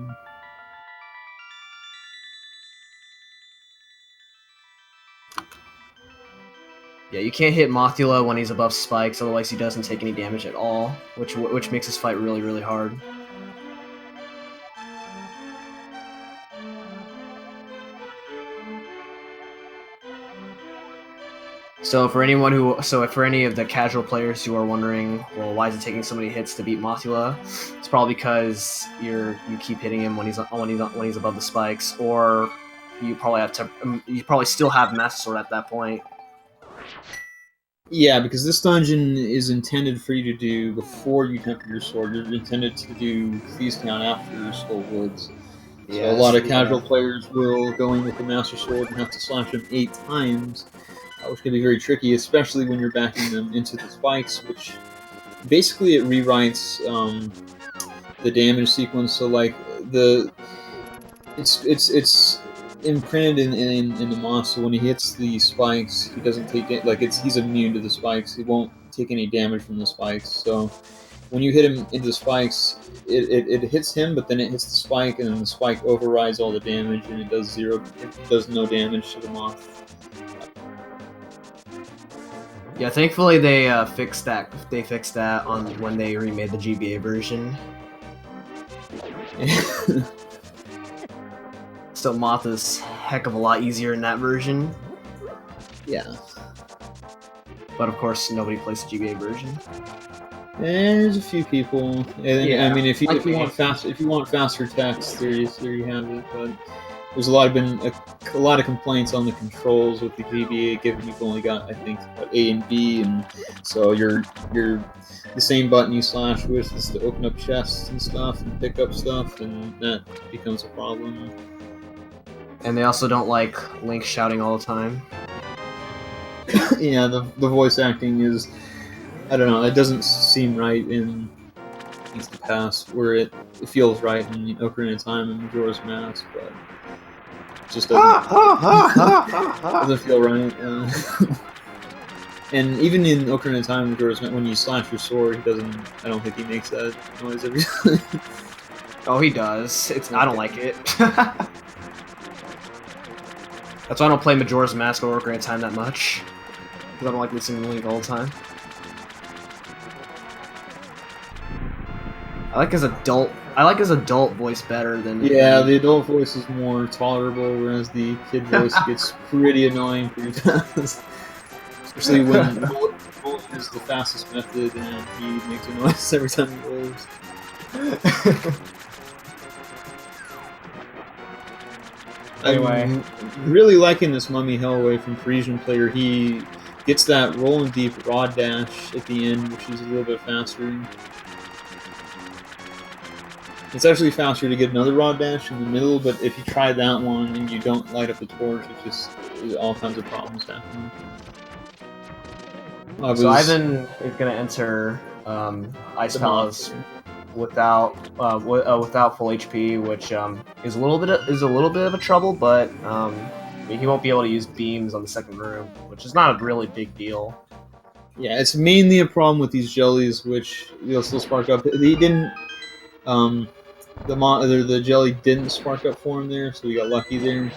Yeah, you can't hit Mothula when he's above spikes, otherwise he doesn't take any damage at all, which makes his fight really, really hard. So for any of the casual players who are wondering, well, why is it taking so many hits to beat Mothula? It's probably because you keep hitting him when he's above the spikes, or you probably still have Master Sword at that point. Yeah, because this dungeon is intended for you to do before you temper your sword. You're intended to do Feast Town after Skull Woods. So a lot of casual players will go in with the Master Sword and have to slash them 8 times, which can be very tricky, especially when you're backing them into the spikes, which basically it rewrites the damage sequence. So like it's imprinted in the monster. When he hits the spikes, he doesn't take it. Like he's immune to the spikes. He won't take any damage from the spikes. So when you hit him into the spikes, it hits him, but then it hits the spike, and then the spike overrides all the damage, and it does no damage to the moth. Yeah, thankfully they fixed that. They fixed that on when they remade the GBA version. So moth is a heck of a lot easier in that version. Yeah. But of course, nobody plays the GBA version. There's a few people, and Yeah, I mean, if you want faster text, there you have it. But there's been a lot of complaints on the controls with the GBA, given you've only got, I think, A and B, and so you're the same button you slash with is to open up chests and stuff and pick up stuff, and that becomes a problem. And they also don't like Link shouting all the time. Yeah, the voice acting is, I don't know, it doesn't seem right in Link to the Past, where it feels right in Ocarina of Time and Majora's Mask, but it just doesn't feel right. And even in Ocarina of Time and Majora's Mask, when you slash your sword, I don't think he makes that noise every time. Oh, he does. I don't like it. That's why I don't play Majora's Mask or Ocarina of Time that much. Because I don't like listening to Link all the time. I like his adult voice better than... Yeah, the adult voice is more tolerable, whereas the kid voice gets pretty annoying pretty fast. Especially when rolling is the fastest method and he makes a noise every time he rolls. Anyway. I'm really liking this Mummy Hellway from Parisian Player. He gets that rolling deep rod dash at the end, which is a little bit faster. It's actually faster to get another rod dash in the middle, but if you try that one and you don't light up the torch, all kinds of problems happen. So Ivan is gonna enter Ice Palace without full HP, which is a little bit of a trouble, but he won't be able to use beams on the second room, which is not a really big deal. Yeah, it's mainly a problem with these jellies, which you'll still spark up. He didn't. The jelly didn't spark up for him there, so we got lucky there.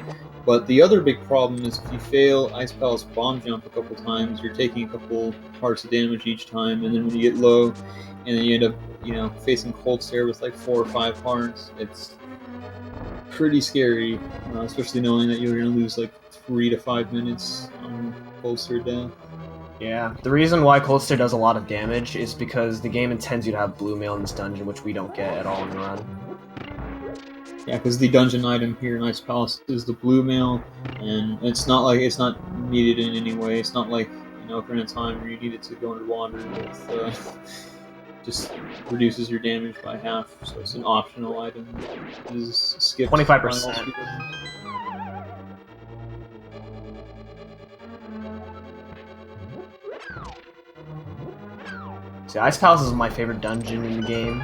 But the other big problem is if you fail Ice Palace bomb jump a couple times, you're taking a couple hearts of damage each time, and then when you get low, and then you end up, facing Cold Stare with like 4 or 5 hearts, it's pretty scary, especially knowing that you're going to lose like 3 to 5 minutes on Cold Stare death. Yeah, the reason why Cold Stare does a lot of damage is because the game intends you to have blue mail in this dungeon, which we don't get at all in the run. Yeah, because the dungeon item here in Ice Palace is the blue mail, and it's not needed in any way. It's not like Ocarina of Time where you need it to go underwater with just reduces your damage by half. So it's an optional item. It is skipped 25%. See, Ice Palace is my favorite dungeon in the game,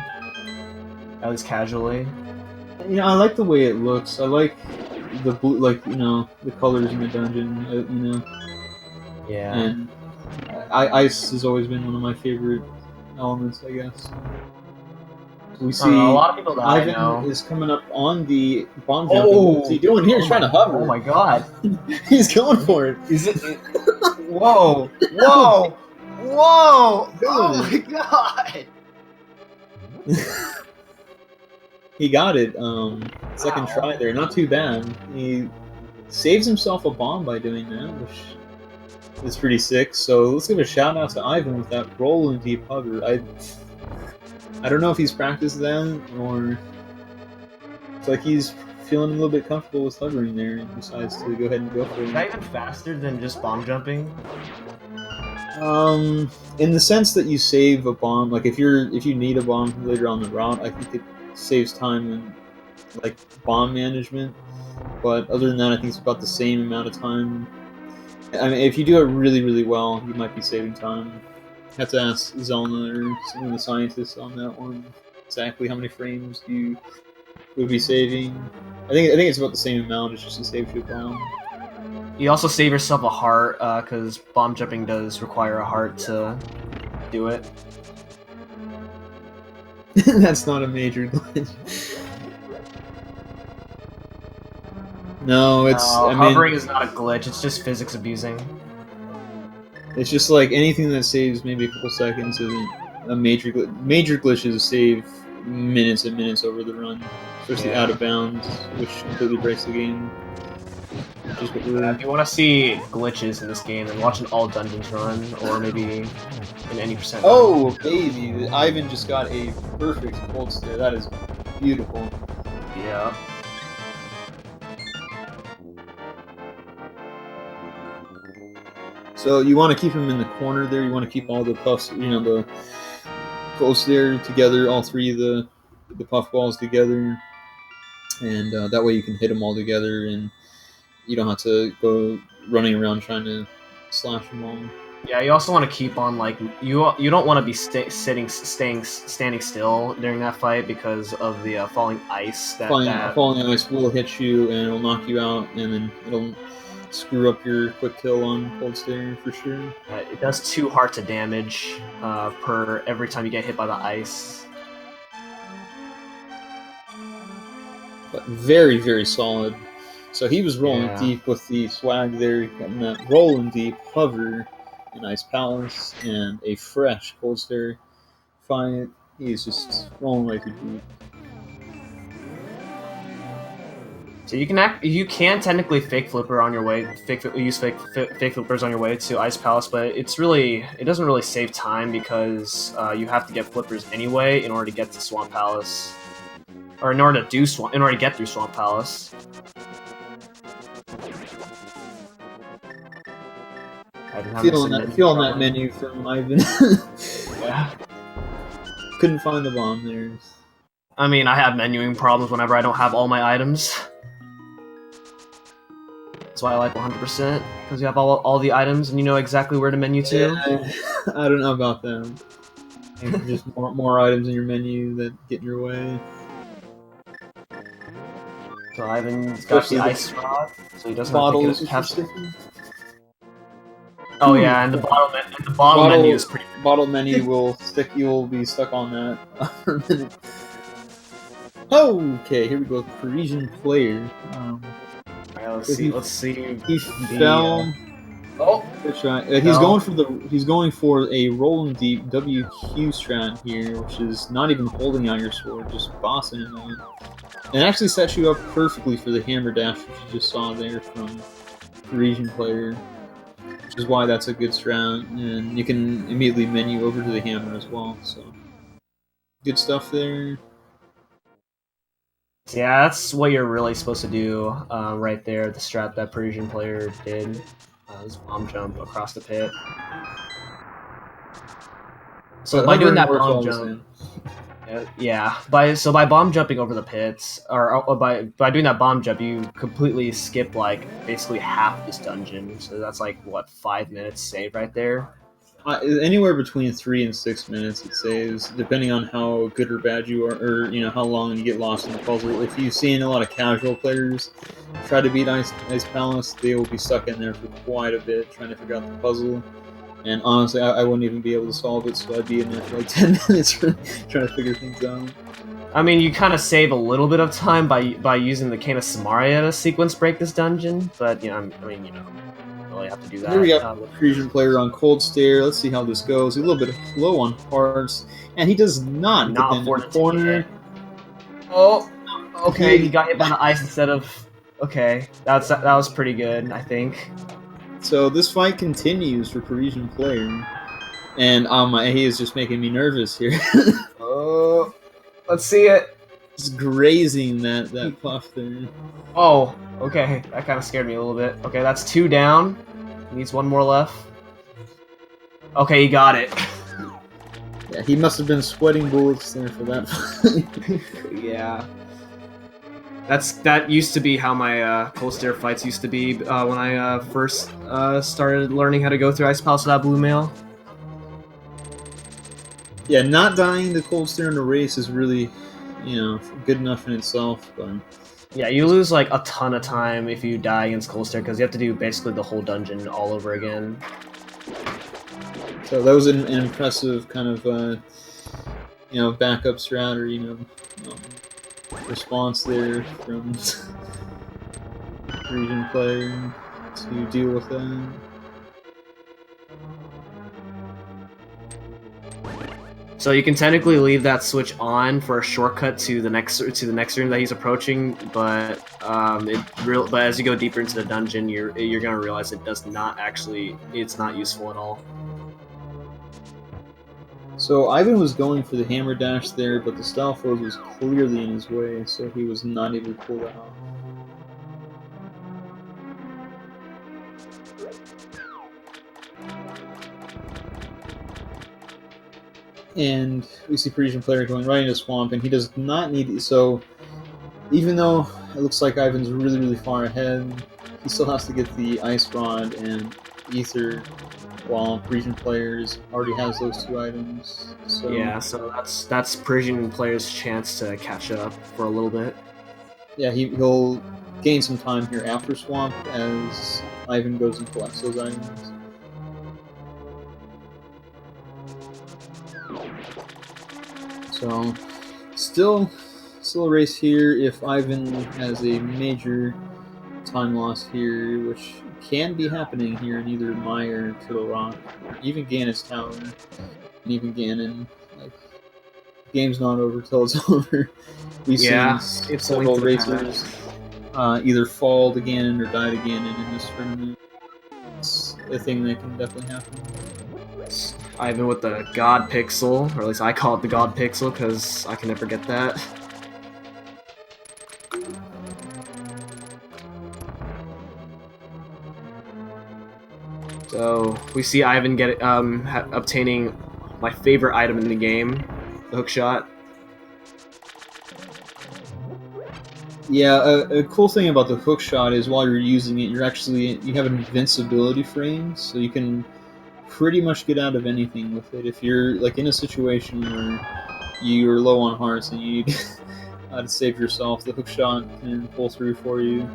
at least casually. Yeah, I like the way it looks. I like the blue, the colors in the dungeon. Yeah. And ice has always been one of my favorite elements, I guess. So we see a lot of people die Ivan now. is coming up on the bomb jumping. What's he doing here? He's trying to hover. Oh my god. He's going for it. Is it? Whoa! Whoa! Whoa! Oh my god! He got it. Second try there. Not too bad. He saves himself a bomb by doing that, which is pretty sick. So let's give a shout out to Ivan with that roll and deep hover. I don't know if he's practiced that or it's like he's feeling a little bit comfortable with hovering there and decides to go ahead and go for it. Is that even faster than just bomb jumping? In the sense that you save a bomb, like if you need a bomb later on the route, I think it saves time in like bomb management. But other than that, I think it's about the same amount of time. I mean, if you do it really, really well, you might be saving time. have to ask Zelna or some of the scientists on that one exactly how many frames you would be saving. I think it's about the same amount. It's just to save you a bomb. You also save yourself a heart, because bomb jumping does require a heart to do it. That's not a major glitch. No, it's. I mean, hovering is not a glitch. It's just physics abusing. it's just like anything that saves maybe a couple seconds isn't a major glitch. Major glitches save minutes and minutes over the run, especially out of bounds, which completely breaks the game. Just what we're... If you want to see glitches in this game, then watch an all dungeons run, or maybe an any percent. Oh, baby! Ivan just got a perfect cold stare. That is beautiful. Yeah. So you want to keep him in the corner there. You want to keep all the puffs, the cold there together. All three of the puff balls together, and that way you can hit them all together, and you don't have to go running around trying to slash them all. Yeah, you also want to keep on you don't want to be standing still during that fight because of the falling ice. Falling ice will hit you and it'll knock you out, and then it'll screw up your quick kill on cold stare for sure. It does 2 hearts of damage per every time you get hit by the ice. But very, very solid. So he was rolling deep with the swag there, getting that rolling deep hover, an ice palace, and a fresh cold stare fight. He's just rolling like a deep. So you can technically fake flipper on your way, use fake flippers on your way to Ice Palace, but it doesn't really save time because you have to get flippers anyway in order to get to Swamp Palace, or in order to get through Swamp Palace. Feeling that menu from Ivan. Yeah. Couldn't find the bomb there. I mean, I have menuing problems whenever I don't have all my items. That's why I like 100%, because you have all the items and you know exactly where to menu to. Yeah, I don't know about them. Just more items in your menu that get in your way. So Ivan's got the ice rod, so he doesn't have to get a Oh yeah, and the bottle menu is pretty. Bottle menu will stick. You will be stuck on that for a minute. Okay, here we go. Parisian player. Alright, let's see. He fell. Oh, that's right. He's going for a rolling deep WQ strat here, which is not even holding out your sword, just bossing it on. And it actually sets you up perfectly for the hammer dash, which you just saw there from Parisian player. Which is why that's a good strat, and you can immediately menu over to the hammer as well. So, good stuff there. Yeah, that's what you're really supposed to do right there. The strat that Parisian player did was bomb jump across the pit. So by doing that bomb jump, by bomb jumping over the pits, or by doing that bomb jump, you completely skip basically half this dungeon. So that's 5 minutes saved right there. Anywhere between 3 and 6 minutes it saves, depending on how good or bad you are, or how long you get lost in the puzzle. If you've seen a lot of casual players try to beat Ice Palace, they will be stuck in there for quite a bit trying to figure out the puzzle. And honestly, I wouldn't even be able to solve it, so I'd be in there for 10 minutes trying to figure things out. I mean, you kind of save a little bit of time by using the Cane of Samaria to sequence break this dungeon, but you really have to do that. Here we got Parisian player on cold stare. Let's see how this goes. A little bit low on hearts, and he does not get in the corner. Oh, okay. He got hit by the ice instead of. Okay, that was pretty good, I think. So this fight continues for Parisian player, and he is just making me nervous here. Oh, let's see it. Just grazing that puff there. Oh, okay. That kind of scared me a little bit. Okay, that's 2 down. He needs 1 more left. Okay, he got it. Yeah, he must have been sweating bullets there for that fight. Yeah. That used to be how my cold stare fights used to be when I first started learning how to go through Ice Palace without blue mail. Yeah, not dying to cold stare in a race is really, good enough in itself. But Yeah, you lose like a ton of time if you die against Cold Stare because you have to do basically the whole dungeon all over again. so that was an impressive kind of backup strat or response there from Parisian player to deal with that. So you can technically leave that switch on for a shortcut to the next room that he's approaching, but but as you go deeper into the dungeon, you're gonna realize it's not useful at all. So Ivan was going for the hammer dash there, but the style froze was clearly in his way, so he was not able to pull that off. And we see Parisian player going right into Swamp, and he does not need... So, even though it looks like Ivan's really, really far ahead, he still has to get the Ice Rod and Ether, while Parisian players already has those two items. So yeah, so that's Parisian player's chance to catch up for a little bit. Yeah, he'll gain some time here after Swamp as Ivan goes and collects those items. So, still a race here if Ivan has a major time loss here, which can be happening here in either Meyer, Turtle Rock, or even Ganon's Tower, and even Ganon. Like, game's not over till it's over. We've seen several racers either fall to Ganon or die to Ganon in this tournament. It's a thing that can definitely happen. Ivan with the God Pixel, or at least I call it the God Pixel because I can never get that. So we see Ivan obtaining my favorite item in the game, the hook shot. Yeah, a cool thing about the hook shot is while you're using it, you have an invincibility frame, so you can pretty much get out of anything with it. If you're like in a situation where you're low on hearts and you need to save yourself, the hook shot can pull through for you.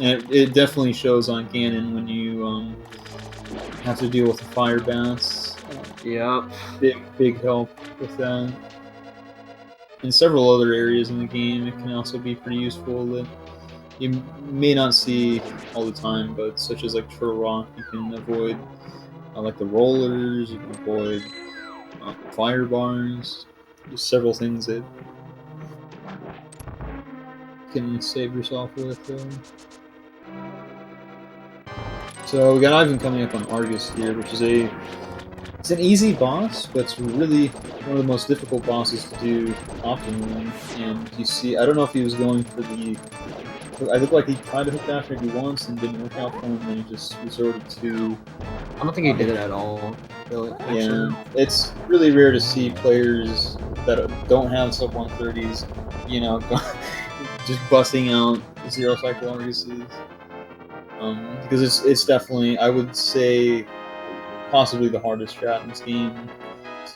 And it definitely shows on Ganon when you have to deal with the fire bats. Yep. Big help with that. In several other areas in the game, it can also be pretty useful that you may not see all the time, but such as like Turtle Rock, you can avoid like the rollers, you can avoid fire bars. There's several things that you can save yourself with. So we got Ivan coming up on Argus here, which is it's an easy boss, but it's really one of the most difficult bosses to do optimally. And you see, I don't know if he was going for the... I look like he tried to hook dash maybe once and didn't work out for him, and then he just resorted to... I don't think he did it at all, really. Yeah, it's really rare to see players that don't have sub 130s, just busting out zero cycle Arguses. Because it's definitely, I would say, possibly the hardest strat in this game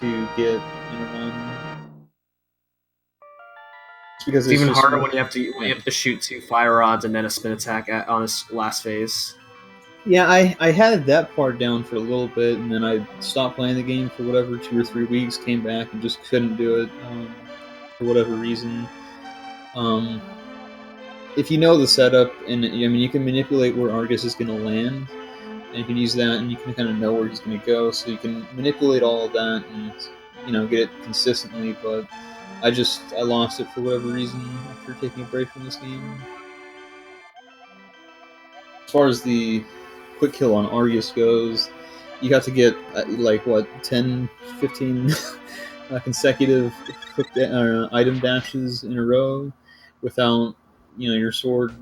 to get in a run. It's even harder when you have to shoot 2 fire rods and then a spin attack on his last phase. Yeah, I had that part down for a little bit, and then I stopped playing the game for whatever 2 or 3 weeks. Came back and just couldn't do it for whatever reason. If you know the setup, and you can manipulate where Argus is going to land, and you can use that, and you can kind of know where he's going to go, so you can manipulate all of that and get it consistently. But I lost it for whatever reason after taking a break from this game. As far as the quick kill on Argus goes, you got to get 10, 15 consecutive item dashes in a row without your sword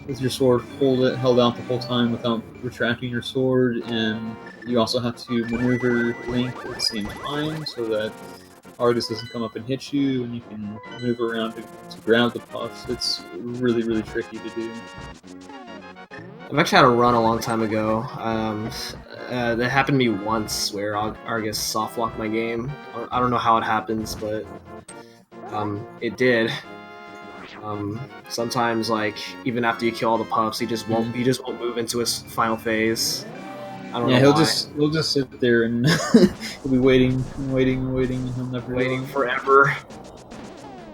with your sword held out the whole time without retracting your sword, and you also have to maneuver Link at the same time so that Argus doesn't come up and hit you, and you can move around to grab the puffs. It's really, really tricky to do. I've actually had a run a long time ago. That happened to me once where Argus soft locked my game. I don't know how it happens, but it did. Sometimes, like, even after you kill all the pups, he just won't move into his final phase. I don't Yeah, know why. he'll just sit there and he'll be waiting and waiting and waiting, and he'll never Waiting go. forever.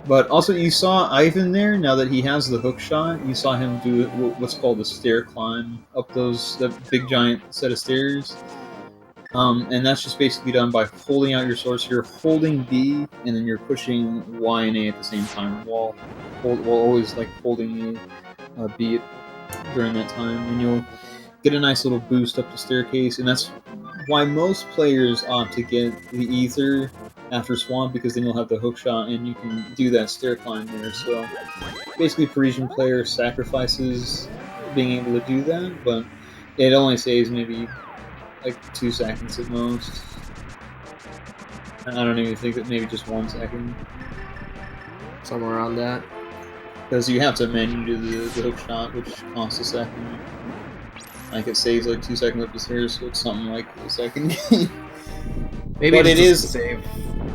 But also, you saw Ivan there. Now that he has the hook shot, you saw him do what's called a stair climb up that big giant set of stairs. And that's just basically done by holding out your sword. So you're holding B, and then you're pushing Y and A at the same time, while always like holding B during that time, and you'll get a nice little boost up the staircase. And that's why most players opt to get the Ether after Swamp, because then you'll have the hook shot and you can do that stair climb there. So basically, Parisian player sacrifices being able to do that, but it only saves maybe like 2 seconds at most. I don't even think that maybe just 1 second. Somewhere around that. Because you have to menu to the hook shot, which costs a second. Like it saves like 2 seconds up the stairs, so it's something like a second. Maybe but it is save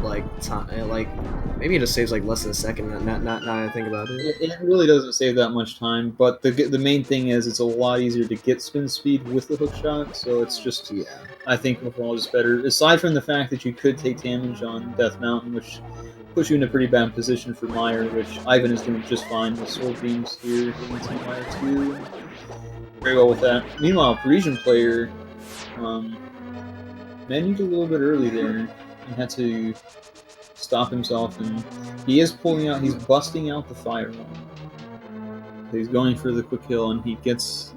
like time, like maybe it just saves like less than a second. Not now I think about it. It really doesn't save that much time, but the main thing is it's a lot easier to get spin speed with the hook shot, so it's just, I think overall just better. Aside from the fact that you could take damage on Death Mountain, which puts you in a pretty bad position for Meyer, which Ivan is doing just fine with sword beams here against Meyer too. Very well with that. Meanwhile, Parisian player menued a little bit early there and had to stop himself, and he is he's busting out the fire one. He's going for the quick kill, and he gets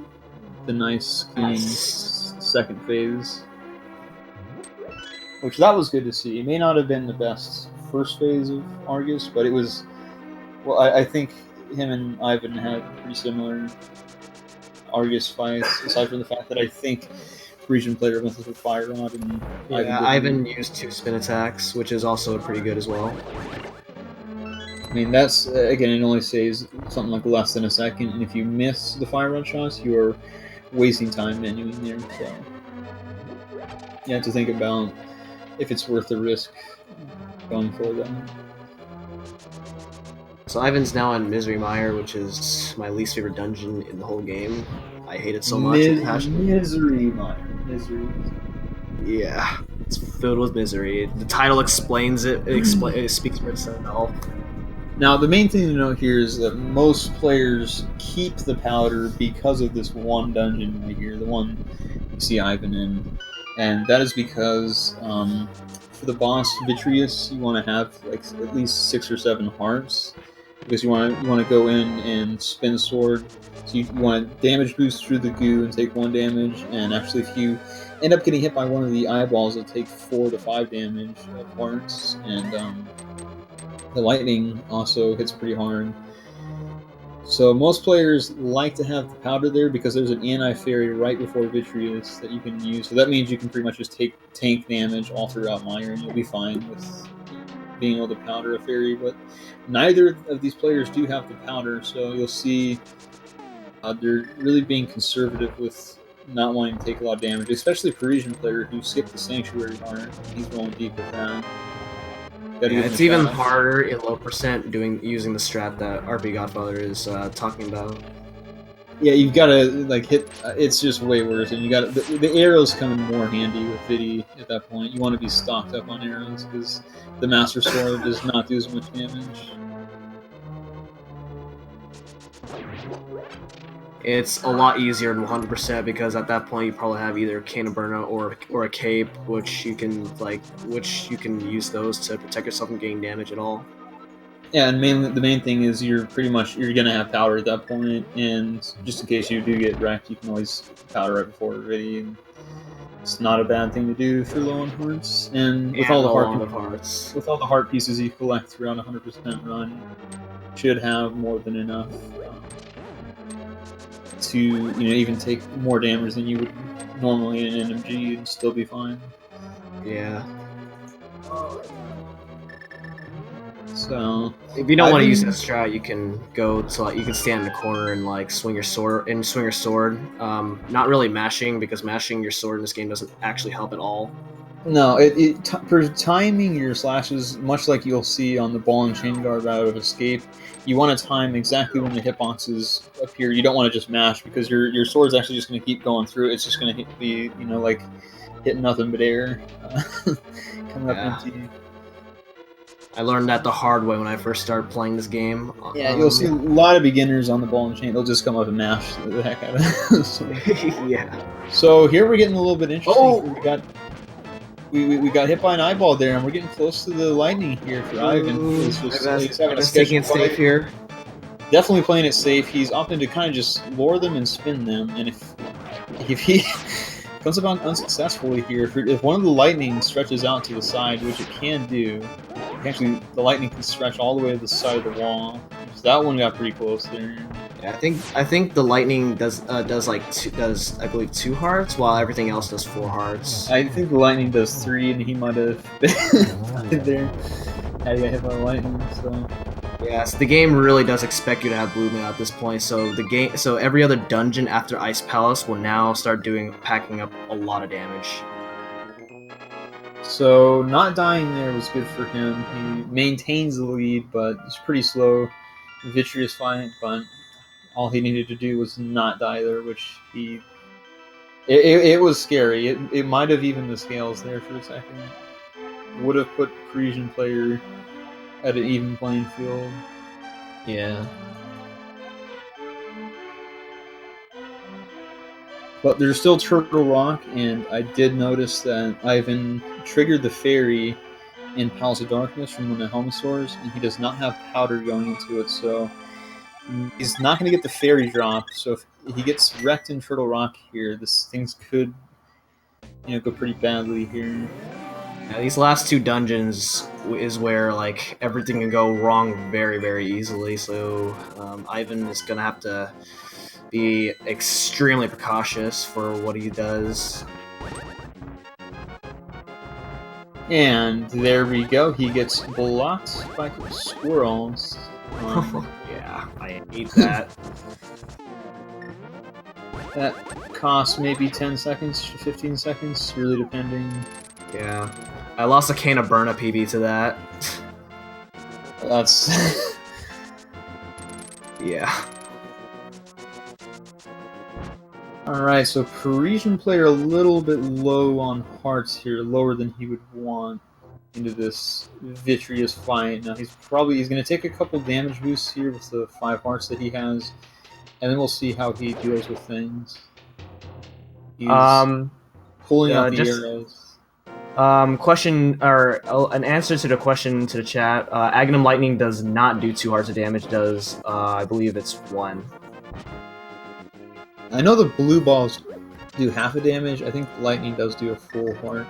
the nice clean second phase, which that was good to see. It may not have been the best first phase of Argus, but it was, well, I think him and Ivan had pretty similar Argus fights, aside from the fact that I think Parisian player went with a fire rod, and Ivan used 2 spin attacks, which is also pretty good as well. I mean, that's, again, it only saves something like less than a second, and if you miss the fire rod shots, you're wasting time menuing there, so you have to think about if it's worth the risk going for them. So Ivan's now on Misery Mire, which is my least favorite dungeon in the whole game. I hate it so much. Misery Mire. Misery. Yeah, it's filled with misery. The title explains it. It speaks for itself. Now, the main thing to note here is that most players keep the powder because of this one dungeon right here, the one you see Ivan in, and that is because for the boss Vitreous, you want to have like at least 6 or 7 hearts, because you want to go in and spin sword. So you want to damage boost through the goo and take 1 damage, and actually if you end up getting hit by one of the eyeballs, it'll take 4 to 5 damage of hearts, and the lightning also hits pretty hard. So most players like to have the powder there because there's an anti-fairy right before Vitreous that you can use. So that means you can pretty much just take tank damage all throughout Mire, and you'll be fine with being able to powder a fairy. But neither of these players do have the powder, so you'll see they're really being conservative with not wanting to take a lot of damage, especially a Parisian player who skipped the Sanctuary part. He's rolling deep with that. Yeah, it's even harder in low percent using the strat that RP Godfather is talking about. Yeah, you've got to like hit. It's just way worse, and you got the arrows come in more handy with Vidi at that point. You want to be stocked up on arrows because the Master Sword does not do as much damage. It's a lot easier than 100% because at that point you probably have either Cane Burna or a cape, which you can use those to protect yourself from getting damage at all. Yeah, and the main thing is you're gonna have powder at that point, and just in case you do get wrecked, you can always powder right before Vidi. And it's not a bad thing to do for low on hearts, and with all the heart pieces you collect throughout 100% run, you should have more than enough to even take more damage than you would normally in an NMG and still be fine. Yeah. So if you don't want to use Ivan- that strat, you can go to like you can stand in the corner and like swing your sword. Not really mashing, because mashing your sword in this game doesn't actually help at all. No, for timing your slashes, much like you'll see on the ball and chain guard out of escape, you want to time exactly when the hitboxes appear. You don't want to just mash, because your sword's actually just going to keep going through. It's just going to be like hitting nothing but air, coming up empty. I learned that the hard way when I first started playing this game. Yeah, you'll see a lot of beginners on the ball and chain. They'll just come up and mash the heck out of it. Yeah. So here we're getting a little bit interesting. Oh! We got hit by an eyeball there, and we're getting close to the lightning here for Ivan. He's having a sketchy taking it safe here. Definitely playing it safe. He's opting to kind of just lure them and spin them, and if he comes about unsuccessfully here, if one of the lightning stretches out to the side, which it can do, actually the lightning can stretch all the way to the side of the wall. So that one got pretty close there. Yeah, I think the lightning does I believe 2 hearts, while everything else does 4 hearts. I think the lightning does 3, and he might have been there had he got hit by the lightning. So yes, the game really does expect you to have blue mail at this point. So every other dungeon after Ice Palace will now start packing up a lot of damage. So not dying there was good for him. He maintains the lead, but it's pretty slow, vitreous fight. But all he needed to do was not die there, which it was scary. It might have evened the scales there for a second. It would have put Parisian player at an even playing field. Yeah. But there's still Turtle Rock, and I did notice that Ivan triggered the fairy in Palace of Darkness from one of the Helmosaurs, and he does not have powder going into it, so he's not going to get the fairy drop. So if he gets wrecked in Turtle Rock here, things could go pretty badly here. Yeah, these last 2 dungeons is where like everything can go wrong very, very easily. So Ivan is gonna have to be extremely precautious for what he does. And there we go. He gets blocked by squirrels. Yeah, I hate that. That costs maybe 10 seconds to 15 seconds, really depending. Yeah. I lost a can of Burna PB to that. That's... yeah. Alright, so Parisian player a little bit low on hearts here, lower than he would want into this vitreous fight. Now he's going to take a couple damage boosts here with the 5 hearts that he has, and then we'll see how he deals with things. He's pulling out the arrows. Question, or an answer to the question to the chat. Aghanim Lightning does not do 2 hearts of damage, does, I believe it's 1. I know the blue balls do half a damage. I think lightning does do a full heart.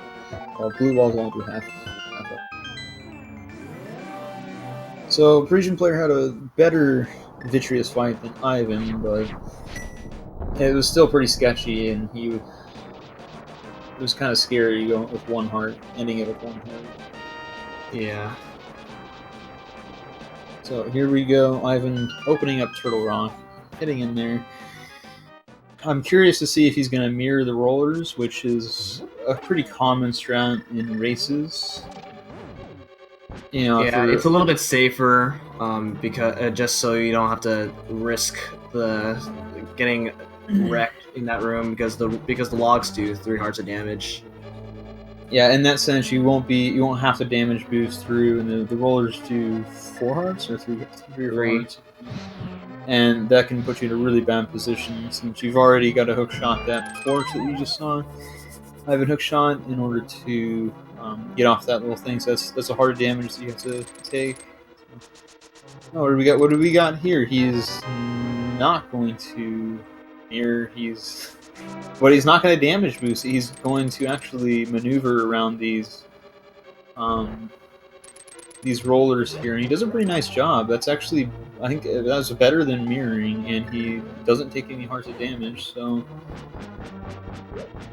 While blue balls won't do half it. So Parisian player had a better vitreous fight than Ivan, but it was still pretty sketchy, and it was kind of scary going with 1 heart, ending it with 1 heart. Yeah. So here we go. Ivan opening up Turtle Rock, hitting in there. I'm curious to see if he's going to mirror the rollers, which is a pretty common strat in races. Yeah, it's a little bit safer, because just so you don't have to risk getting wrecked in that room, because the logs do 3 hearts of damage. Yeah, in that sense, you won't have to damage boost through, and the rollers do 4 hearts or 3 or 4 hearts. And that can put you in a really bad position, since you've already got a hook shot that torch that you just saw. I have a hook shot in order to get off that little thing, so that's a hard damage that you have to take. Oh, what do we got here? He's not going to mirror. He's not going to damage boost. He's going to actually maneuver around these these rollers here, and he does a pretty nice job. That's actually, I think that's better than mirroring, and he doesn't take any hearts of damage, so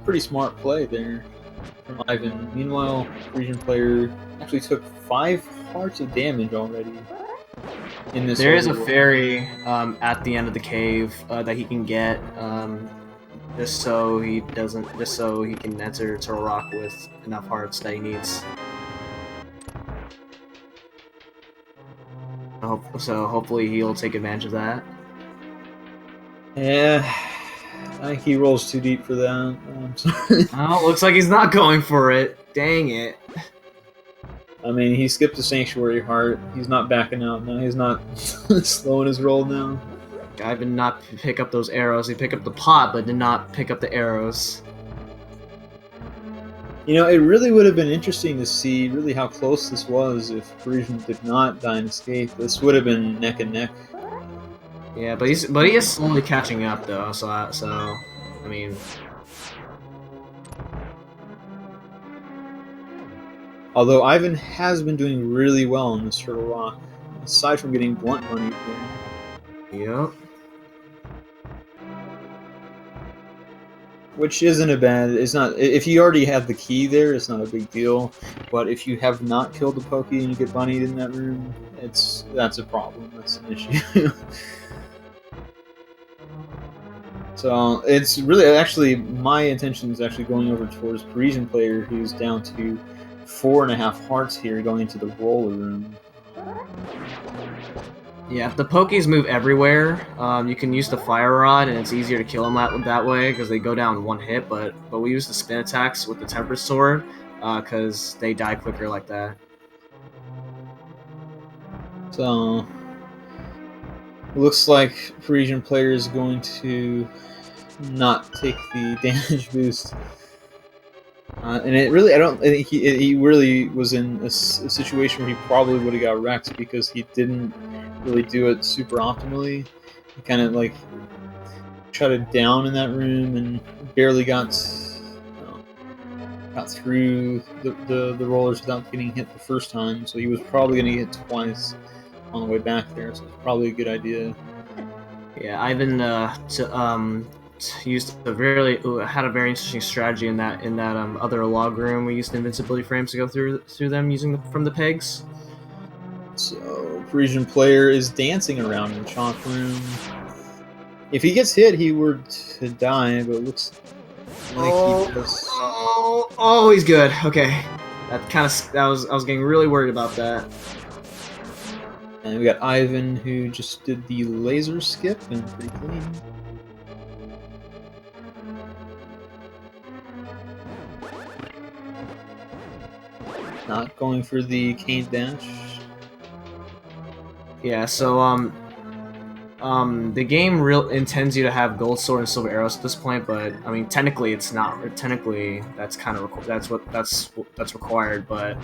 pretty smart play there from Ivan. Meanwhile, Parisian player actually took 5 hearts of damage already in this. There is a fairy at the end of the cave that he can get, just so he can enter Turtle Rock with enough hearts that he needs. So hopefully he'll take advantage of that. Yeah, I think he rolls too deep for that. I'm sorry. Oh, looks like he's not going for it. Dang it. I mean, he skipped the Sanctuary Heart. He's not backing out now. He's not slowing his roll now. Guy did not pick up those arrows. He picked up the pot, but did not pick up the arrows. You know, it really would have been interesting to see really how close this was if Parisian did not die and escape. This would have been neck and neck. Yeah, but he is slowly catching up though. So I mean. Although Ivan has been doing really well in this Turtle Rock, aside from getting blunt money there. Yep. Which isn't a bad. It's not. If you already have the key there, it's not a big deal. But if you have not killed the Pokey and you get bunnied in that room, that's a problem. That's an issue. So it's really actually my intention is actually going over towards Parisian player who's down to 4.5 hearts here, going into the roller room. Yeah, if the Pokies move everywhere, you can use the Fire Rod, and it's easier to kill them that way because they go down 1 hit. But we use the spin attacks with the Tempered Sword because they die quicker like that. So looks like Parisian player is going to not take the damage boost. And it really, I think he really was in a situation where he probably would have got wrecked because he didn't really do it super optimally. He kind of like shut it down in that room and barely got through the rollers without getting hit the first time. So he was probably going to get hit twice on the way back there. So it's probably a good idea. Yeah, Ivan had a very interesting strategy in that other log room. We used invincibility frames to go through them using from the pegs. So Parisian player is dancing around in the chalk room. If he gets hit, he were to die, but it looks like he does. Oh, he's good. Okay, I was getting really worried about that. And we got Ivan who just did the laser skip and pretty clean. Not going for the cane dash. Yeah, so the game intends you to have gold sword and silver arrows at this point, but I mean technically it's not. Technically that's kind of that's required, but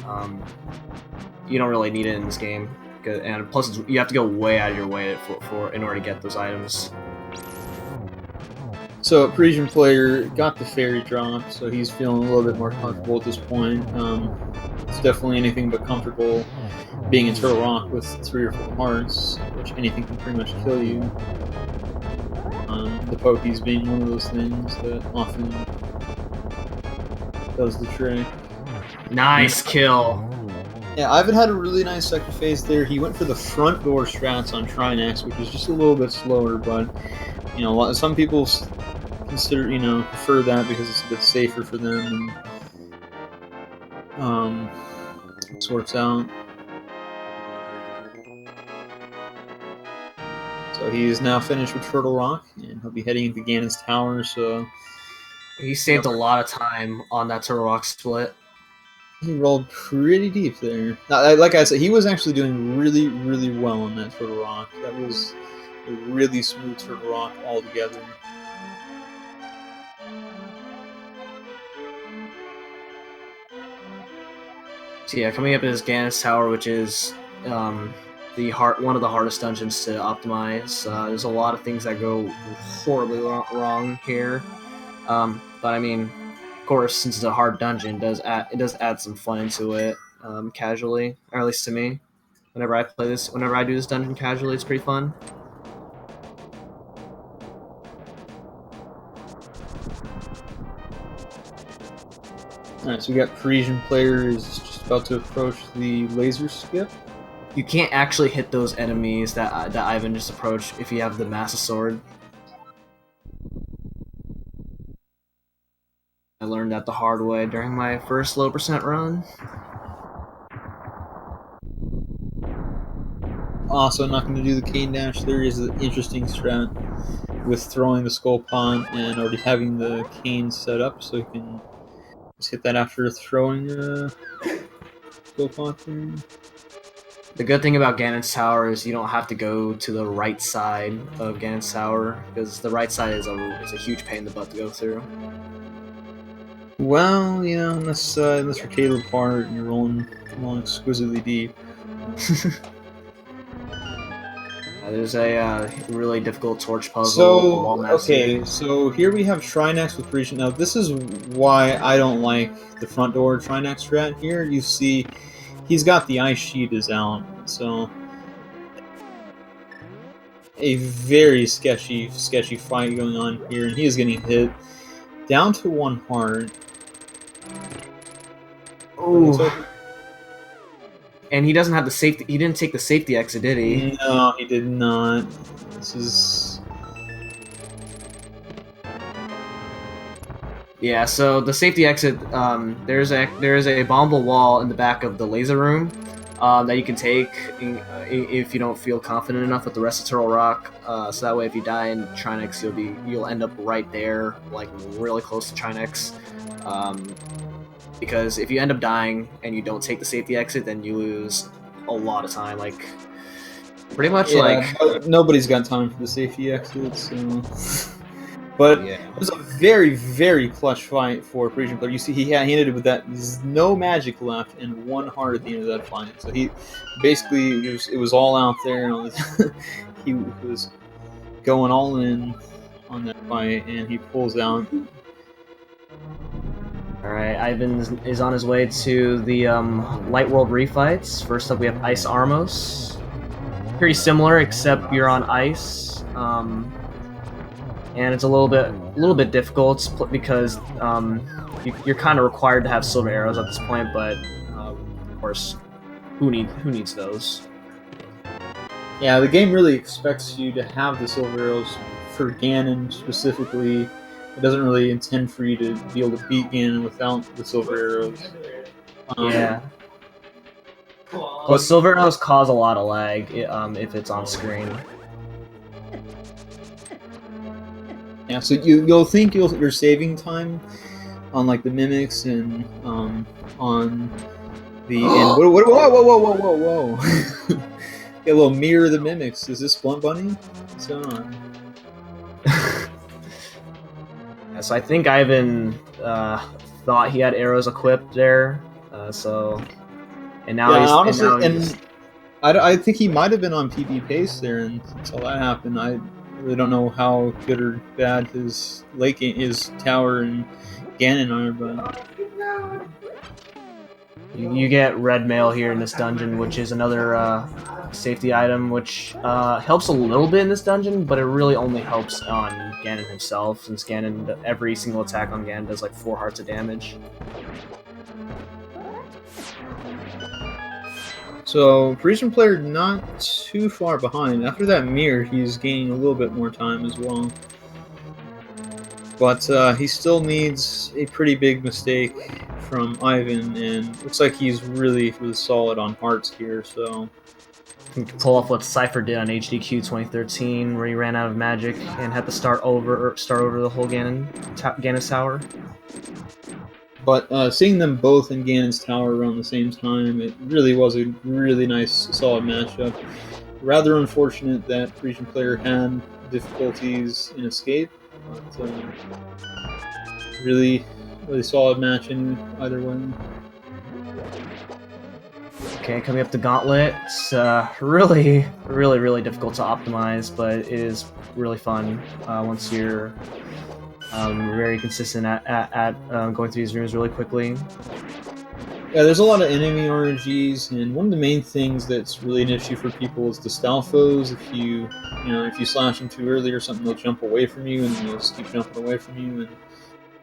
you don't really need it in this game. And plus you have to go way out of your way in order to get those items. So Parisian player got the fairy drop, so he's feeling a little bit more comfortable at this point. It's definitely anything but comfortable being in Turtle Rock with 3 or 4 hearts, which anything can pretty much kill you. The Pokies being one of those things that often does the trick. Nice kill. Yeah, Ivan had a really nice second phase there. He went for the front door strats on Trinex, which is just a little bit slower, but you know, some people consider, prefer that because it's a bit safer for them, and this works out. So he is now finished with Turtle Rock, and he'll be heading into Ganon's Tower. So he saved a lot of time on that Turtle Rock split. He rolled pretty deep there. Now, like I said, he was actually doing really, really well on that Turtle Rock. That was a really smooth Turtle Rock altogether. So yeah, coming up is Ganon's Tower, which is one of the hardest dungeons to optimize. There's a lot of things that go horribly wrong here, but I mean, of course, since it's a hard dungeon, it does add some fun into it. casually, or at least to me. Whenever I do this dungeon casually, it's pretty fun. Alright, so we got Parisian player is just about to approach the laser skip. You can't actually hit those enemies that Ivan just approached if you have the massive sword. I learned that the hard way during my first low percent run. Also, not going to do the cane dash. There is an interesting strat with throwing the skull pond and already having the cane set up, so you can just hit that after throwing skull pond thing. The good thing about Ganon's Tower is you don't have to go to the right side of Ganon's Tower, because the right side is a huge pain in the butt to go through. Well, you know, unless you're Caleb Hart and you're rolling exquisitely deep. There's a really difficult torch puzzle. So here we have Trinex with Parisian. Now, this is why I don't like the front door Trinex strat. Here you see he's got the ice sheet as out, so a very sketchy fight going on here, and he is getting hit down to 1 heart. Oh. And he doesn't have the safety. He didn't take the safety exit, did he? No, he did not. This is. Yeah. So the safety exit. There is a bombable wall in the back of the laser room that you can take if you don't feel confident enough with the Recital Rock. So that way, if you die in Trinex, you'll end up right there, like really close to Trinex. Because if you end up dying and you don't take the safety exit, then you lose a lot of time. Like, pretty much, nobody's got time for the safety exit. So. But it was a very, very clutch fight for Parisian player. You see, he ended it with that. There's no magic left and 1 heart at the end of that fight. So he basically it was all out there. He was going all in on that fight, and he pulls out. Alright, Ivan is on his way to the Light World refights. First up, we have Ice Armos. Pretty similar, except you're on ice, and it's a little bit difficult because you're kind of required to have silver arrows at this point. But of course, who needs those? Yeah, the game really expects you to have the silver arrows for Ganon specifically. It doesn't really intend for you to be able to beat Ganon without the silver arrows. Yeah. Well, silver arrows cause a lot of lag if it's on screen. Yeah, so you'll think you're saving time on like the mimics and on the whoa. Get a little mirror of the mimics. Is this Blunt Bunny? What's going on? So I think Ivan thought he had arrows equipped there, and now I think he might have been on PB pace there until that happened. I really don't know how good or bad his tower and Ganon are, but you get red mail here in this dungeon, which is another safety item, which helps a little bit in this dungeon, but it really only helps on Ganon himself, since every single attack on Ganon does like 4 hearts of damage. So, Parisian player not too far behind. After that mirror, he's gaining a little bit more time as well. But he still needs a pretty big mistake from Ivan, and looks like he's really solid on hearts here, so... You can pull off what Cypher did on HDQ 2013, where he ran out of magic and had to start over the whole Ganon's Tower. But seeing them both in Ganon's Tower around the same time, it really was a really nice, solid matchup. Rather unfortunate that Parisian player had difficulties in escape, but really solid match in either way. Okay, coming up the Gauntlet. It's really difficult to optimize, but it is really fun once you're very consistent at going through these rooms really quickly. Yeah, there's a lot of enemy RNGs, and one of the main things that's really an issue for people is the Stalfos. If you slash them too early or something, they'll jump away from you, and then they'll just keep jumping away from you, and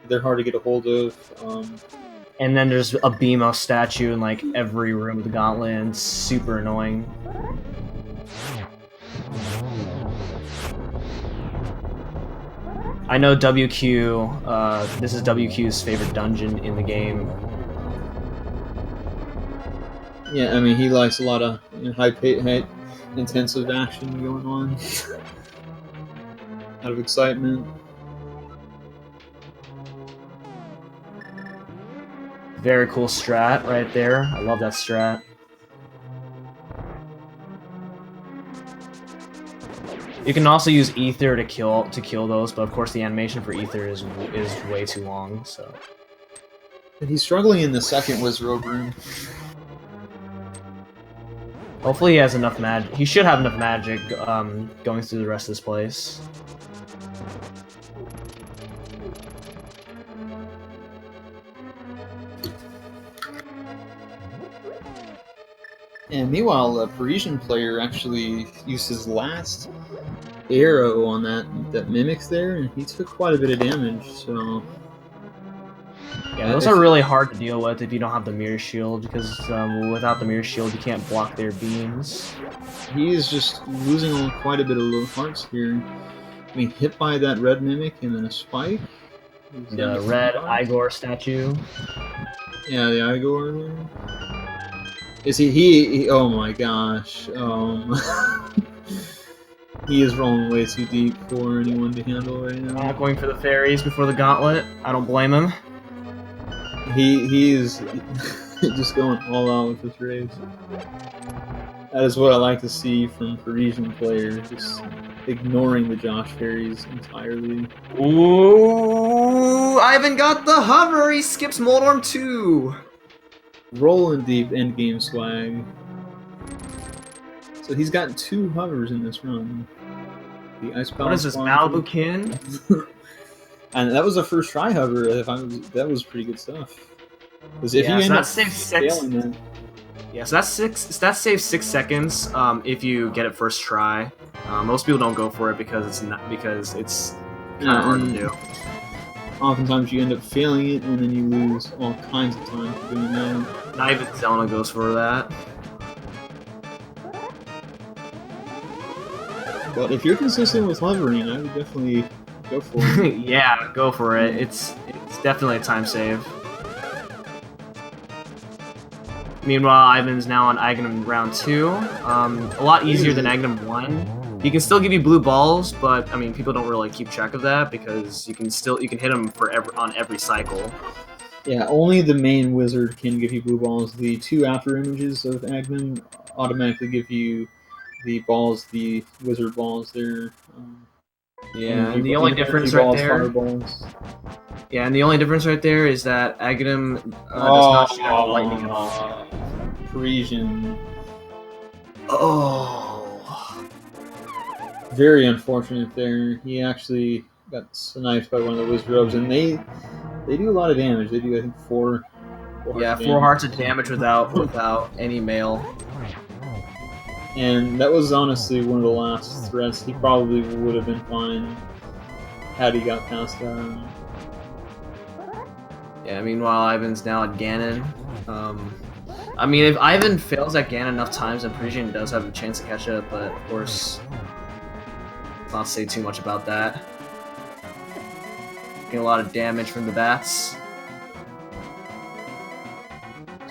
they're hard to get a hold of. And then there's a BMO statue in like every room of the Gauntlet, and it's super annoying. I know WQ, this is WQ's favorite dungeon in the game. Yeah, I mean, he likes a lot of high intensive action going on. Out of excitement. Very cool strat right there. I love that strat. You can also use Ether to kill those, but of course the animation for Ether is way too long. So. And he's struggling in the second Wizrobe room. Hopefully he has enough magic. He should have enough magic going through the rest of this place. And meanwhile, the Parisian player actually used his last arrow on that mimics there, and he took quite a bit of damage. So yeah, those are really hard to deal with if you don't have the mirror shield, because without the mirror shield, you can't block their beams. He is just losing quite a bit of low hearts here. I mean, hit by that red mimic and then a spike. The red Igor statue. Yeah, the Igor. Is he? Oh my gosh. He is rolling way too deep for anyone to handle right now. Not going for the fairies before the Gauntlet. I don't blame him. He is just going all out with this race. That is what I like to see from Parisian players, just ignoring the Josh fairies entirely. Ooh, Ivan got the hover. He skips Moldorm 2. Rolling deep endgame swag. So he's got 2 hovers in this run. The Ice What is this, Malibu Kin? And that was a first try hover. That was pretty good stuff. Because if you end up failing that, yeah, so that saves 6 seconds if you get it first try. Most people don't go for it because it's kind of hard to do. Oftentimes you end up failing it, and then you lose all kinds of time for doing that. Not even Zelna goes for that. But if you're consistent with hovering, I would definitely go for it. Yeah, go for it. It's definitely a time save. Meanwhile, Ivan's now on Aghanim round 2. A lot easier than Aghanim 1. He can still give you blue balls, but I mean, people don't really keep track of that because you can hit him on every cycle. Yeah, only the main wizard can give you blue balls. The 2 after images of Aghanim automatically give you the balls, the wizard balls there. Yeah, and the only difference right there. Fireballs. Yeah, and the only difference right there is that Aghanim does not shoot out lightning at all. Parisian. Oh. Very unfortunate there. He actually got sniped by one of the Wizrobes, and they do a lot of damage. They do, I think, 4 hearts of damage without any mail. And that was honestly one of the last threats. He probably would have been fine had he got past that. Yeah, meanwhile, Ivan's now at Ganon. I mean, if Ivan fails at Ganon enough times, then Parisian does have a chance to catch up, but of course, let's not say too much about that. Getting a lot of damage from the bats.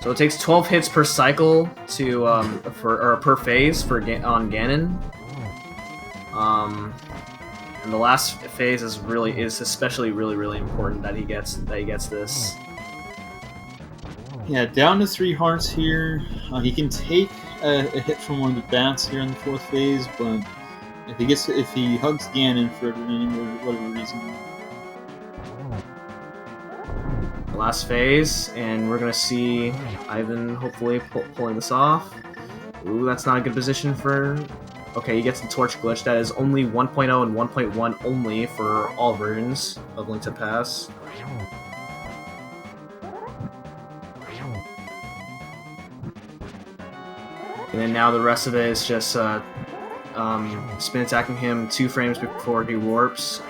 So it takes 12 hits per cycle per phase on Ganon. And the last phase is especially really important that he gets this. Yeah, down to 3 hearts here. He can take a hit from one of the bats here in the 4th phase, but if he hugs Ganon for whatever reason. Last phase, and we're gonna see Ivan hopefully pulling this off. Ooh, that's not a good position for. Okay, he gets the torch glitch. That is only 1.0 and 1.1 only for all versions of Link to the Past. And then now the rest of it is just spin attacking him 2 frames before he warps.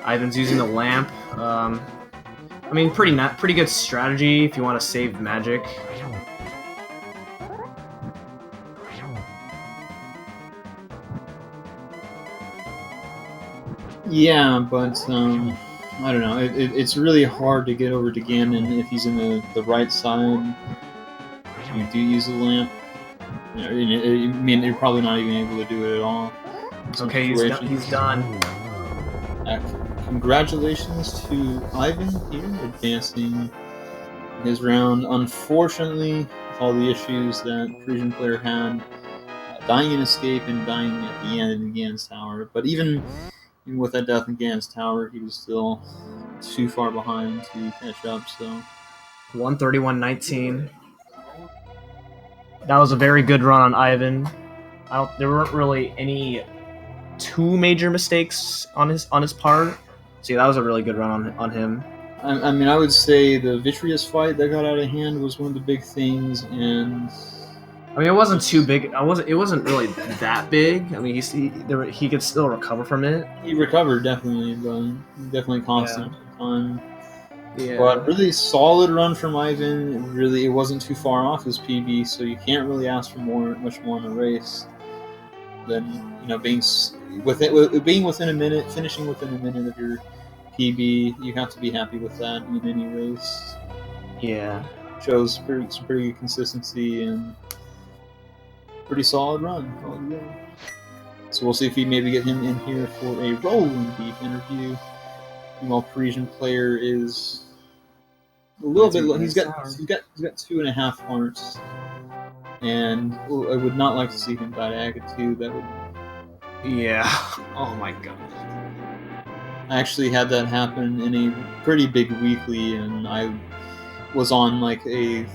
Ivan's using the lamp. I mean, pretty good strategy if you want to save magic. Yeah, but I don't know. It's really hard to get over to Ganon if he's in the right side. You do use the lamp. I mean, you're probably not even able to do it at all. Okay, he's done. Congratulations to Ivan here, advancing his round. Unfortunately, with all the issues that Parisian player had, dying in Escape and dying at the end in Ganon's Tower. But even with that death in Ganon's Tower, he was still too far behind to catch up. So 131.19. That was a very good run on Ivan. There weren't really any too major mistakes on his part. So yeah, that was a really good run on him. I mean, I would say the Vitreous fight that got out of hand was one of the big things, and I mean, it wasn't too big. It wasn't really that big. I mean, he could still recover from it. He recovered definitely, but definitely cost him some time. Yeah. But really solid run from Ivan. Really, it wasn't too far off his PB, so you can't really ask for much more in a race than being within a minute, finishing within a minute of your PB. You have to be happy with that in any race. Yeah, shows some pretty good consistency and pretty solid run. So we'll see if we maybe get him in here for a Rolling Deep interview. While Parisian player is a little bit low. He's got 2.5 hearts, and I would not like to see him die to Aga 2. That would. Yeah. Oh my god. I actually had that happen in a pretty big weekly, and I was on like a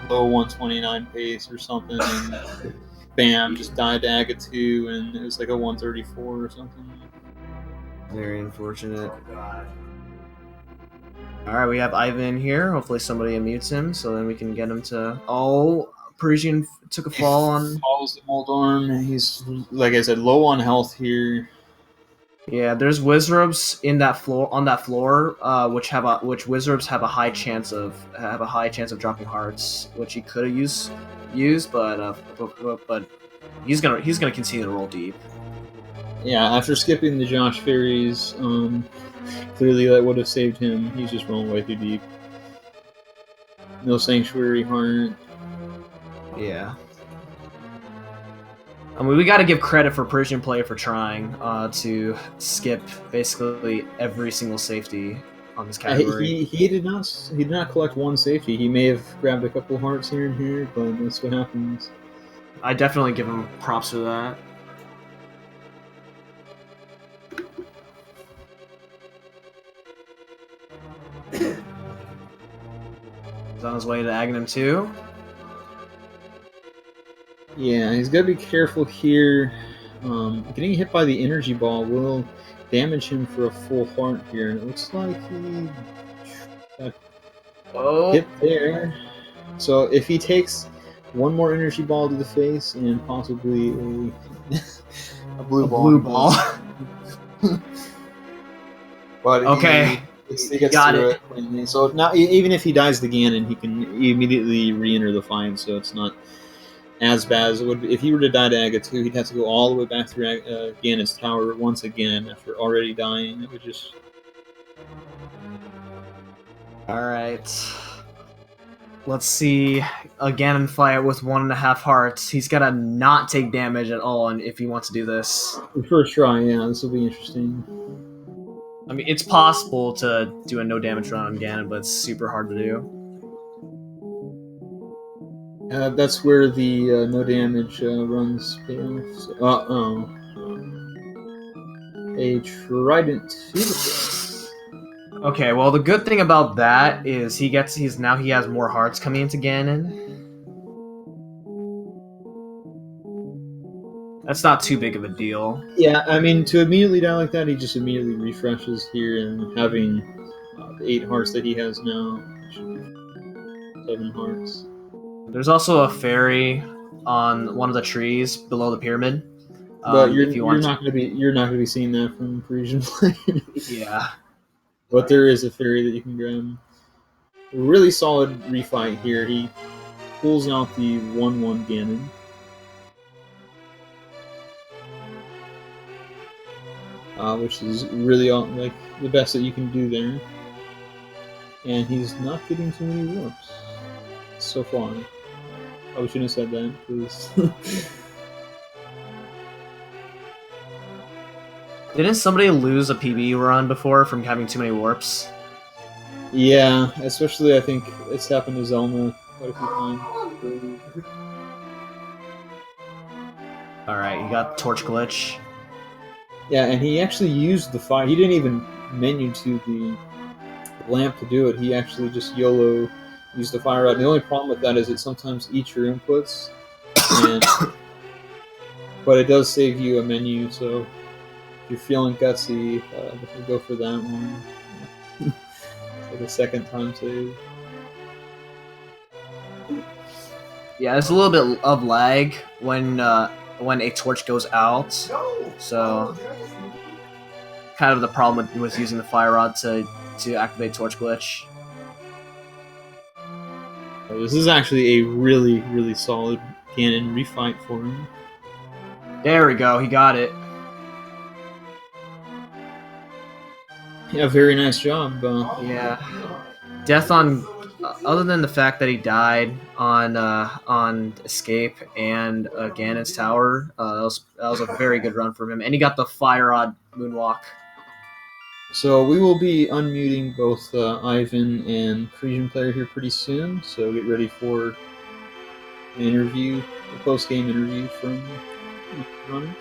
low 129 pace or something, and bam, just died to Aga 2, and it was like a 134 or something. Very unfortunate. Alright, we have Ivan here. Hopefully somebody unmutes him, so then we can get him to... Oh, Parisian took a fall on... Falls the Moldorm. He's, like I said, low on health here. Yeah, there's Wizrobs on that floor, which Wizrobs have a high chance of dropping hearts, which he could have used, but he's gonna continue to roll deep. Yeah, after skipping the Josh Fairies, clearly that would have saved him. He's just rolling way too deep. No Sanctuary Heart. Yeah. I mean, we got to give credit for Parisian player for trying to skip basically every single safety on this category. He did not collect one safety. He may have grabbed a couple hearts here and here, but that's what happens. I definitely give him props for that. He's on his way to Aghanim 2. Yeah, he's got to be careful here. Getting hit by the energy ball will damage him for a full heart here. And it looks like he got hit there. So if he takes one more energy ball to the face and possibly a blue ball. But okay. He gets got through it. So now, even if he dies to Ganon, he can immediately re-enter the fight. So it's not as bad as it would be. If he were to die to Aga 2, he'd have to go all the way back through Ganon's Tower once again after already dying. It would just... Alright. Let's see a Ganon fight with 1.5 hearts. He's got to not take damage at all if he wants to do this. First try, yeah. This will be interesting. I mean, it's possible to do a no damage run on Ganon, but it's super hard to do. That's where the no damage runs pay off. So, a Trident Fever. Okay, well the good thing about that is he has more hearts coming into Ganon. That's not too big of a deal. Yeah, I mean, to immediately die like that, he just immediately refreshes here, and having the 8 hearts that he has now. 7 hearts. There's also a fairy on one of the trees below the pyramid. But If you you're want not gonna be seeing that from Parisian Player. yeah. But there is a fairy that you can grab. A really solid refight here. He pulls out the 1/1 Ganon. Which is really like the best that you can do there. And he's not getting too many warps so far. I shouldn't have said that because Didn't somebody lose a PB run before from having too many warps? yeah, especially I think it's happened to Zelma quite a few times. Alright, you got Torch Glitch. Yeah, and he actually used the fire. He didn't even menu to the lamp to do it. He actually just YOLO used the fire rod. The only problem with that is it sometimes eats your inputs, but it does save you a menu. So if you're feeling gutsy, definitely go for that one. It's like a second time save. Yeah, there's a little bit of lag when a torch goes out. So kind of the problem with using the fire rod to activate Torch Glitch. This is actually a really, really solid Ganon refight for him. There we go, he got it. Yeah, very nice job. Yeah. Death on, other than the fact that he died on Escape and Ganon's Tower, that was a very good run from him, and he got the Fire Rod Moonwalk. So we will be unmuting both Ivan and Parisian Player here pretty soon. So get ready for an interview, a post-game interview from each runners.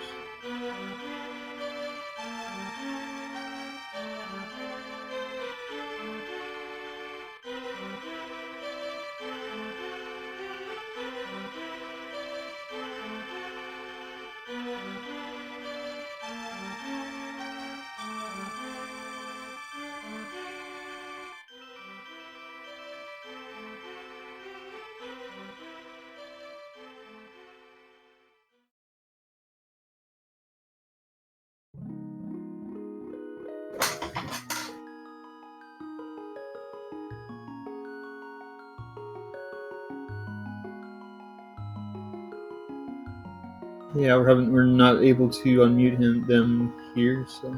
Yeah, we're not able to unmute them here, so.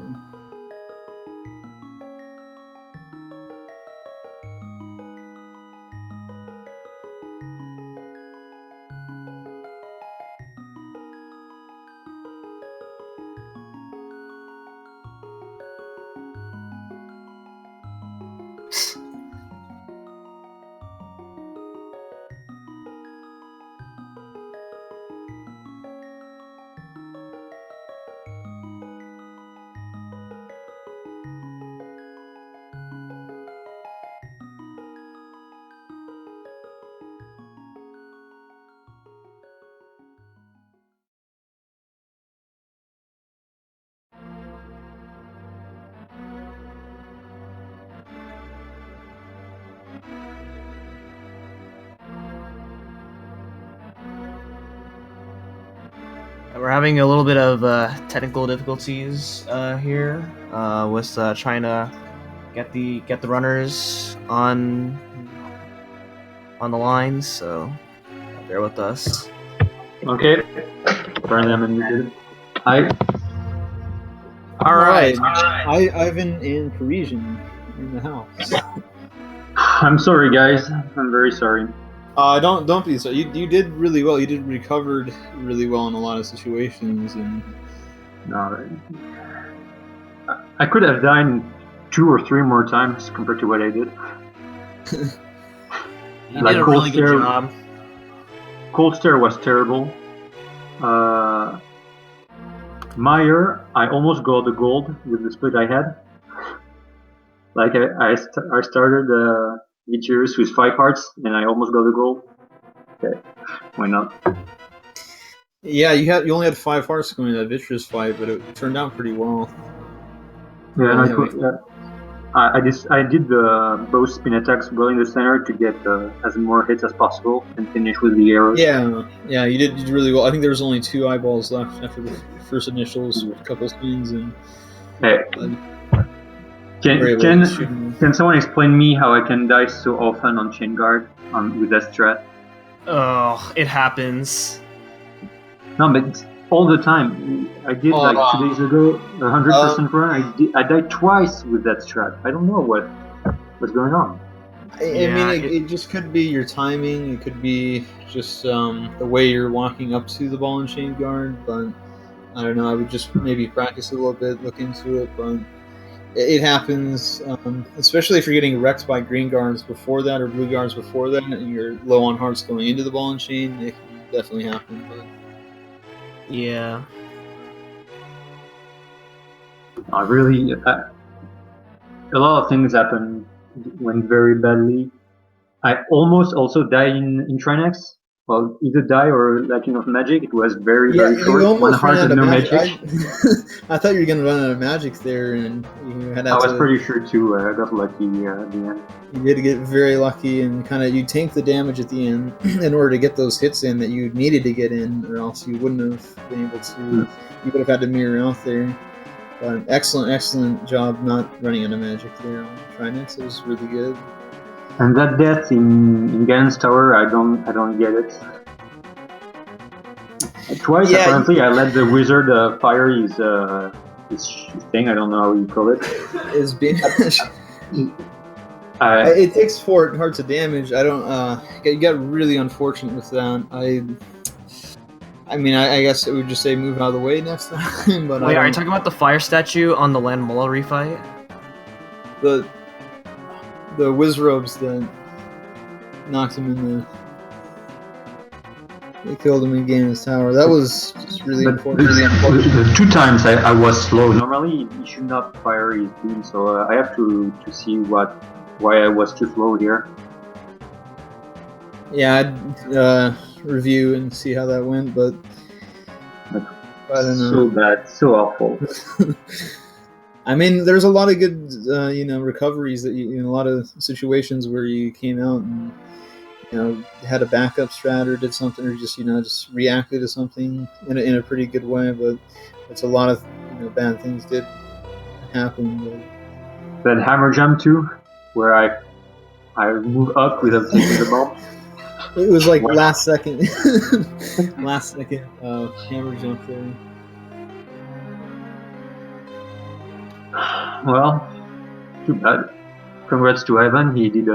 We're having a little bit of technical difficulties here with trying to get the runners on the lines, so bear with us. Okay. Apparently I'm unmuted. Hi. All right. Ivan and Parisian in the house. I'm sorry, guys. I'm very sorry. Don't be so. You did really well. You did recovered really well in a lot of situations, and No, I could have died 2 or 3 more times compared to what I did. You did a really good job. Cold Stare was terrible. Meyer, I almost got the gold with the split I had. Like I started Vitreous with 5 hearts and I almost got the gold. Okay, why not? yeah, you only had 5 hearts going in that Vitreous fight, but it turned out pretty well. Yeah, I did both spin attacks well in the center to get as more hits as possible and finish with the arrows. Yeah, you did really well. I think there was only 2 eyeballs left after the first initials, couple spins, and Hey, can someone explain me how I can die so often on Chain Guard with that strat? Oh, it happens. No, but all the time. I did like 2 days ago, 100% run. I died twice with that strat. I don't know what's going on. I mean, it just could be your timing. It could be just the way you're walking up to the ball and chain guard. But I don't know. I would just maybe practice a little bit, look into it. But it happens, especially if you're getting wrecked by green guards before that or blue guards before that, and you're low on hearts going into the ball and chain. It can definitely happen. But yeah. Really, a lot of things happen went very badly. I almost also died in Trinex. Well, either die or lacking of magic. It was very short. You almost 1 heart and no magic. I thought you were gonna run out of magic there, and you had. I was pretty sure too. I got lucky at the end. You did get very lucky, and kind of you tanked the damage at the end in order to get those hits in that you needed to get in, or else you wouldn't have been able to. You would have had to mirror out there. But excellent job not running out of magic there on Trinex. It was really good. And that death in Ganon's Tower, I don't get it. Twice apparently, I let the wizard fire his thing. I don't know how you call it. Is being. It takes 4 hearts of damage. I don't. You got really unfortunate with that. I mean, I guess it would just say move out of the way next time. But wait, are you talking about the fire statue on the Land Mola refight? The Wizrobes that knocked him in the. They killed him in Ganon's Tower. That was just really unfortunate. The 2 times I was slow. Normally he should not fire his beam, so I have to see why I was too slow here. Yeah, I'd review and see how that went, but I don't know. So bad, so awful. I mean, there's a lot of good, recoveries that in a lot of situations where you came out and had a backup strat or did something, or just reacted to something in a pretty good way. But it's a lot of bad things did happen. But that hammer jump too, where I move up without taking the bomb. It was like last second hammer jump there. Well, too bad. Congrats to Ivan. He did.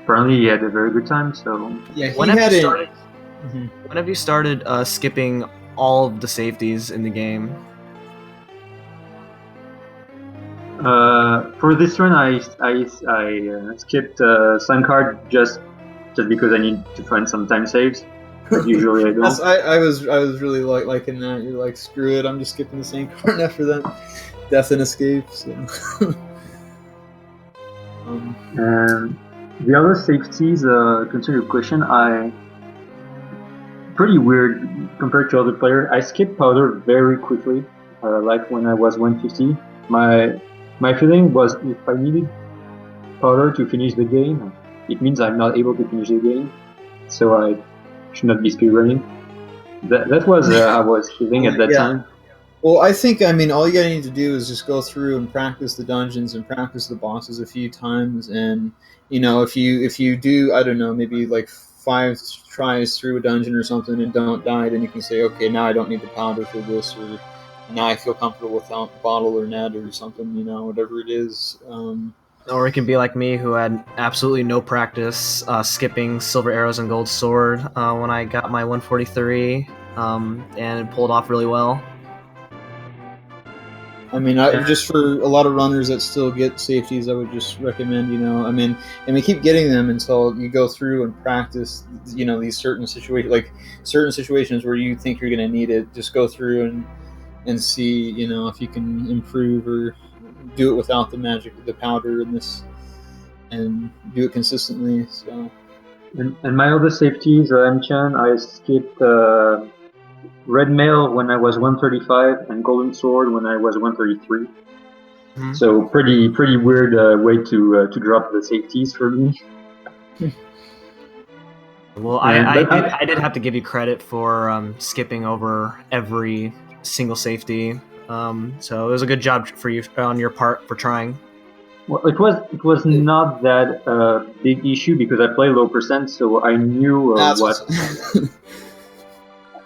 Apparently, he had a very good time. So yeah, when have you started skipping all of the safeties in the game? For this run, I skipped Sun card just because I need to find some time saves. But usually I don't. I was really liking that. You're like, screw it, I'm just skipping the same card after that death and escape. So. And the other safeties, to answer your question, pretty weird compared to other players. I skipped powder very quickly, like when I was 150. My feeling was if I needed powder to finish the game, it means I'm not able to finish the game, so I should not be speedrunning. That was how I was feeling at that time. Well, I think, all you need to do is just go through and practice the dungeons and practice the bosses a few times, and if you do, I don't know, maybe like 5 tries through a dungeon or something and don't die, then you can say, okay, now I don't need the powder for this, or now I feel comfortable without bottle or net or something, whatever it is. Or it can be like me, who had absolutely no practice skipping Silver Arrows and Gold Sword when I got my 143, and it pulled off really well. Just for a lot of runners that still get safeties, I would just recommend, keep getting them until you go through and practice, these certain situations where you think you're going to need it. Just go through and see, if you can improve or do it without the magic, the powder and this, and do it consistently. So. And my other safeties, M-Chan, I skipped Red Mail when I was 135 and Golden Sword when I was 133. So pretty weird way to drop the safeties for me. Well, I did have to give you credit for skipping over every single safety. So it was a good job for you on your part for trying. Well, it was not that big issue because I play low percent, so I knew what.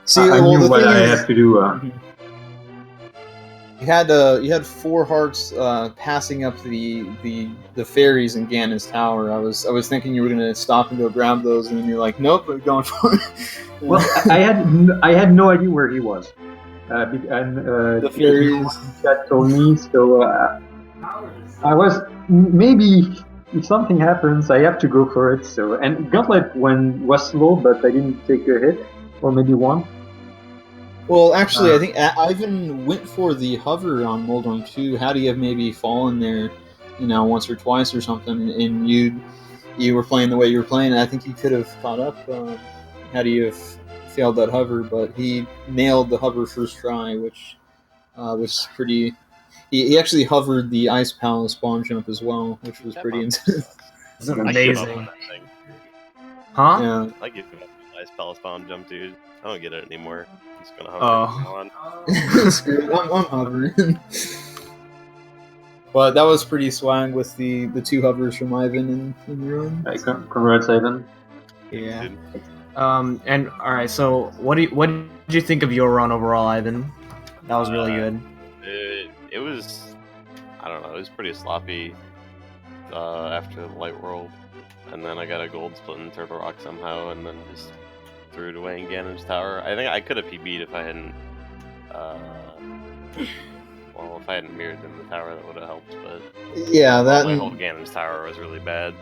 See, I well, knew the what thing I is, have to do. you had 4 hearts passing up the fairies in Ganon's tower. I was thinking you were gonna stop and go grab those, and then you're like, nope, we're going for it. Well, I had no idea where he was, and The fairies. Chat told me. So I was maybe if something happens, I have to go for it. So and Gauntlet was slow, but I didn't take a hit, or maybe one. Well, actually, I think Ivan went for the hover on Moldorm too. Had he have maybe fallen there, once or twice or something, and you were playing the way you were playing, I think he could have caught up had he have failed that hover. But he nailed the hover first try, which was pretty. He actually hovered the Ice Palace spawn jump as well, which was pretty intense. It's amazing. Huh? Yeah. I give up the Ice Palace spawn jump, dude. I don't get it anymore. I'm just gonna hover from now on. Screw it, I'm hovering. But that was pretty swag with the 2 hovers from Ivan in your run. Congrats, Ivan. Yeah. And all right. So what did you think of your run overall, Ivan? That was really good. It was, I don't know, it was pretty sloppy after the Light World, and then I got a gold split in Turtle Rock somehow, and then just threw it away in Ganon's tower. I think I could have PB'd if I hadn't, if I hadn't mirrored in the tower, that would have helped. But yeah, that my whole Ganon's tower was really bad.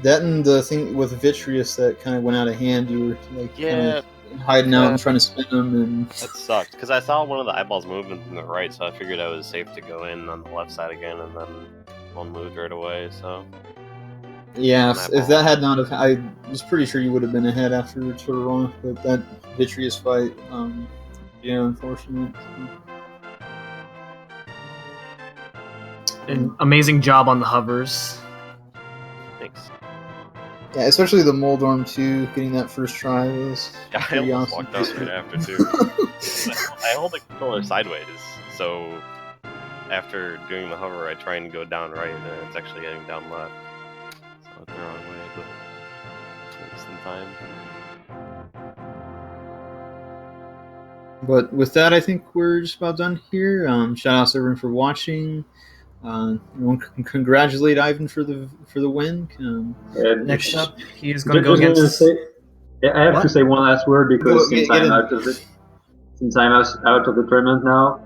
That and the thing with Vitreous that kind of went out of hand. You were like, hiding out and trying to spin them, and that sucked because I saw one of the eyeballs moving from the right, so I figured I was safe to go in on the left side again, and then one moved right away. So yeah, if that had not have, I was pretty sure you would have been ahead after Turtle Rock, but that Vitreous fight, unfortunate. An amazing job on the hovers. Thanks. Yeah, especially the Moldorm 2, getting that first try was pretty awesome. Walked out right after too. I hold the controller sideways, so after doing the hover, I try and go down right, and it's actually getting down left. So it's the wrong way, but just in time. But with that, I think we're just about done here. Shout out to everyone for watching. Everyone congratulate Ivan for the win. Next up, he's going to go against. I have to say one last word because since I'm out of the tournament now.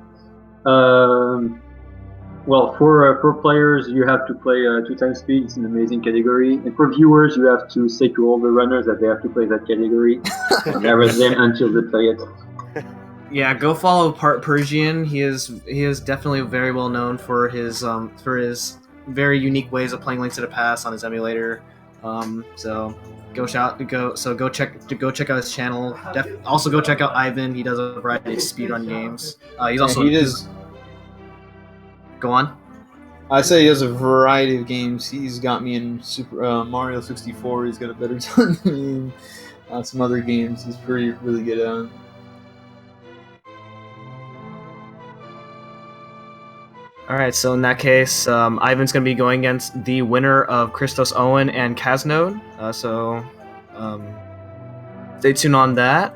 Well, for pro players, you have to play 2 times speed. It's an amazing category, and for viewers, you have to say to all the runners that they have to play that category and harass them until they play it. Yeah, go follow Parisian. He is definitely very well known for his very unique ways of playing Link to the Past on his emulator. So go check out his channel. Also go check out Ivan. He does a variety of speedrun games. He's also Go on. I say he has a variety of games. He's got me in Super Mario 64. He's got a better time than me in some other games. He's really good at. All right, so in that case, Ivan's going to be going against the winner of Christos Owen and Kaznode. So stay tuned on that.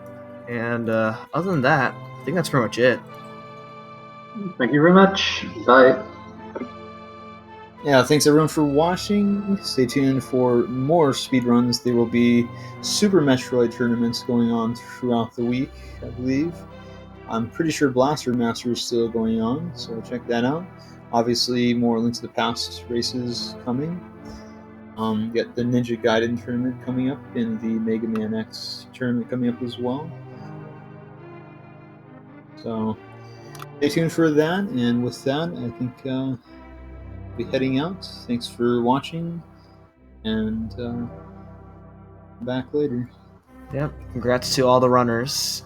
And other than that, I think that's pretty much it. Thank you very much. Bye. Yeah, thanks everyone for watching. Stay tuned for more speedruns. There will be Super Metroid tournaments going on throughout the week, I believe. I'm pretty sure Blaster Master is still going on, so check that out. Obviously, more Link to the Past races coming. Get the Ninja Gaiden tournament coming up, and the Mega Man X tournament coming up as well. So, stay tuned for that, and with that, I think I'll be heading out. Thanks for watching, and back later. Yep, congrats to all the runners.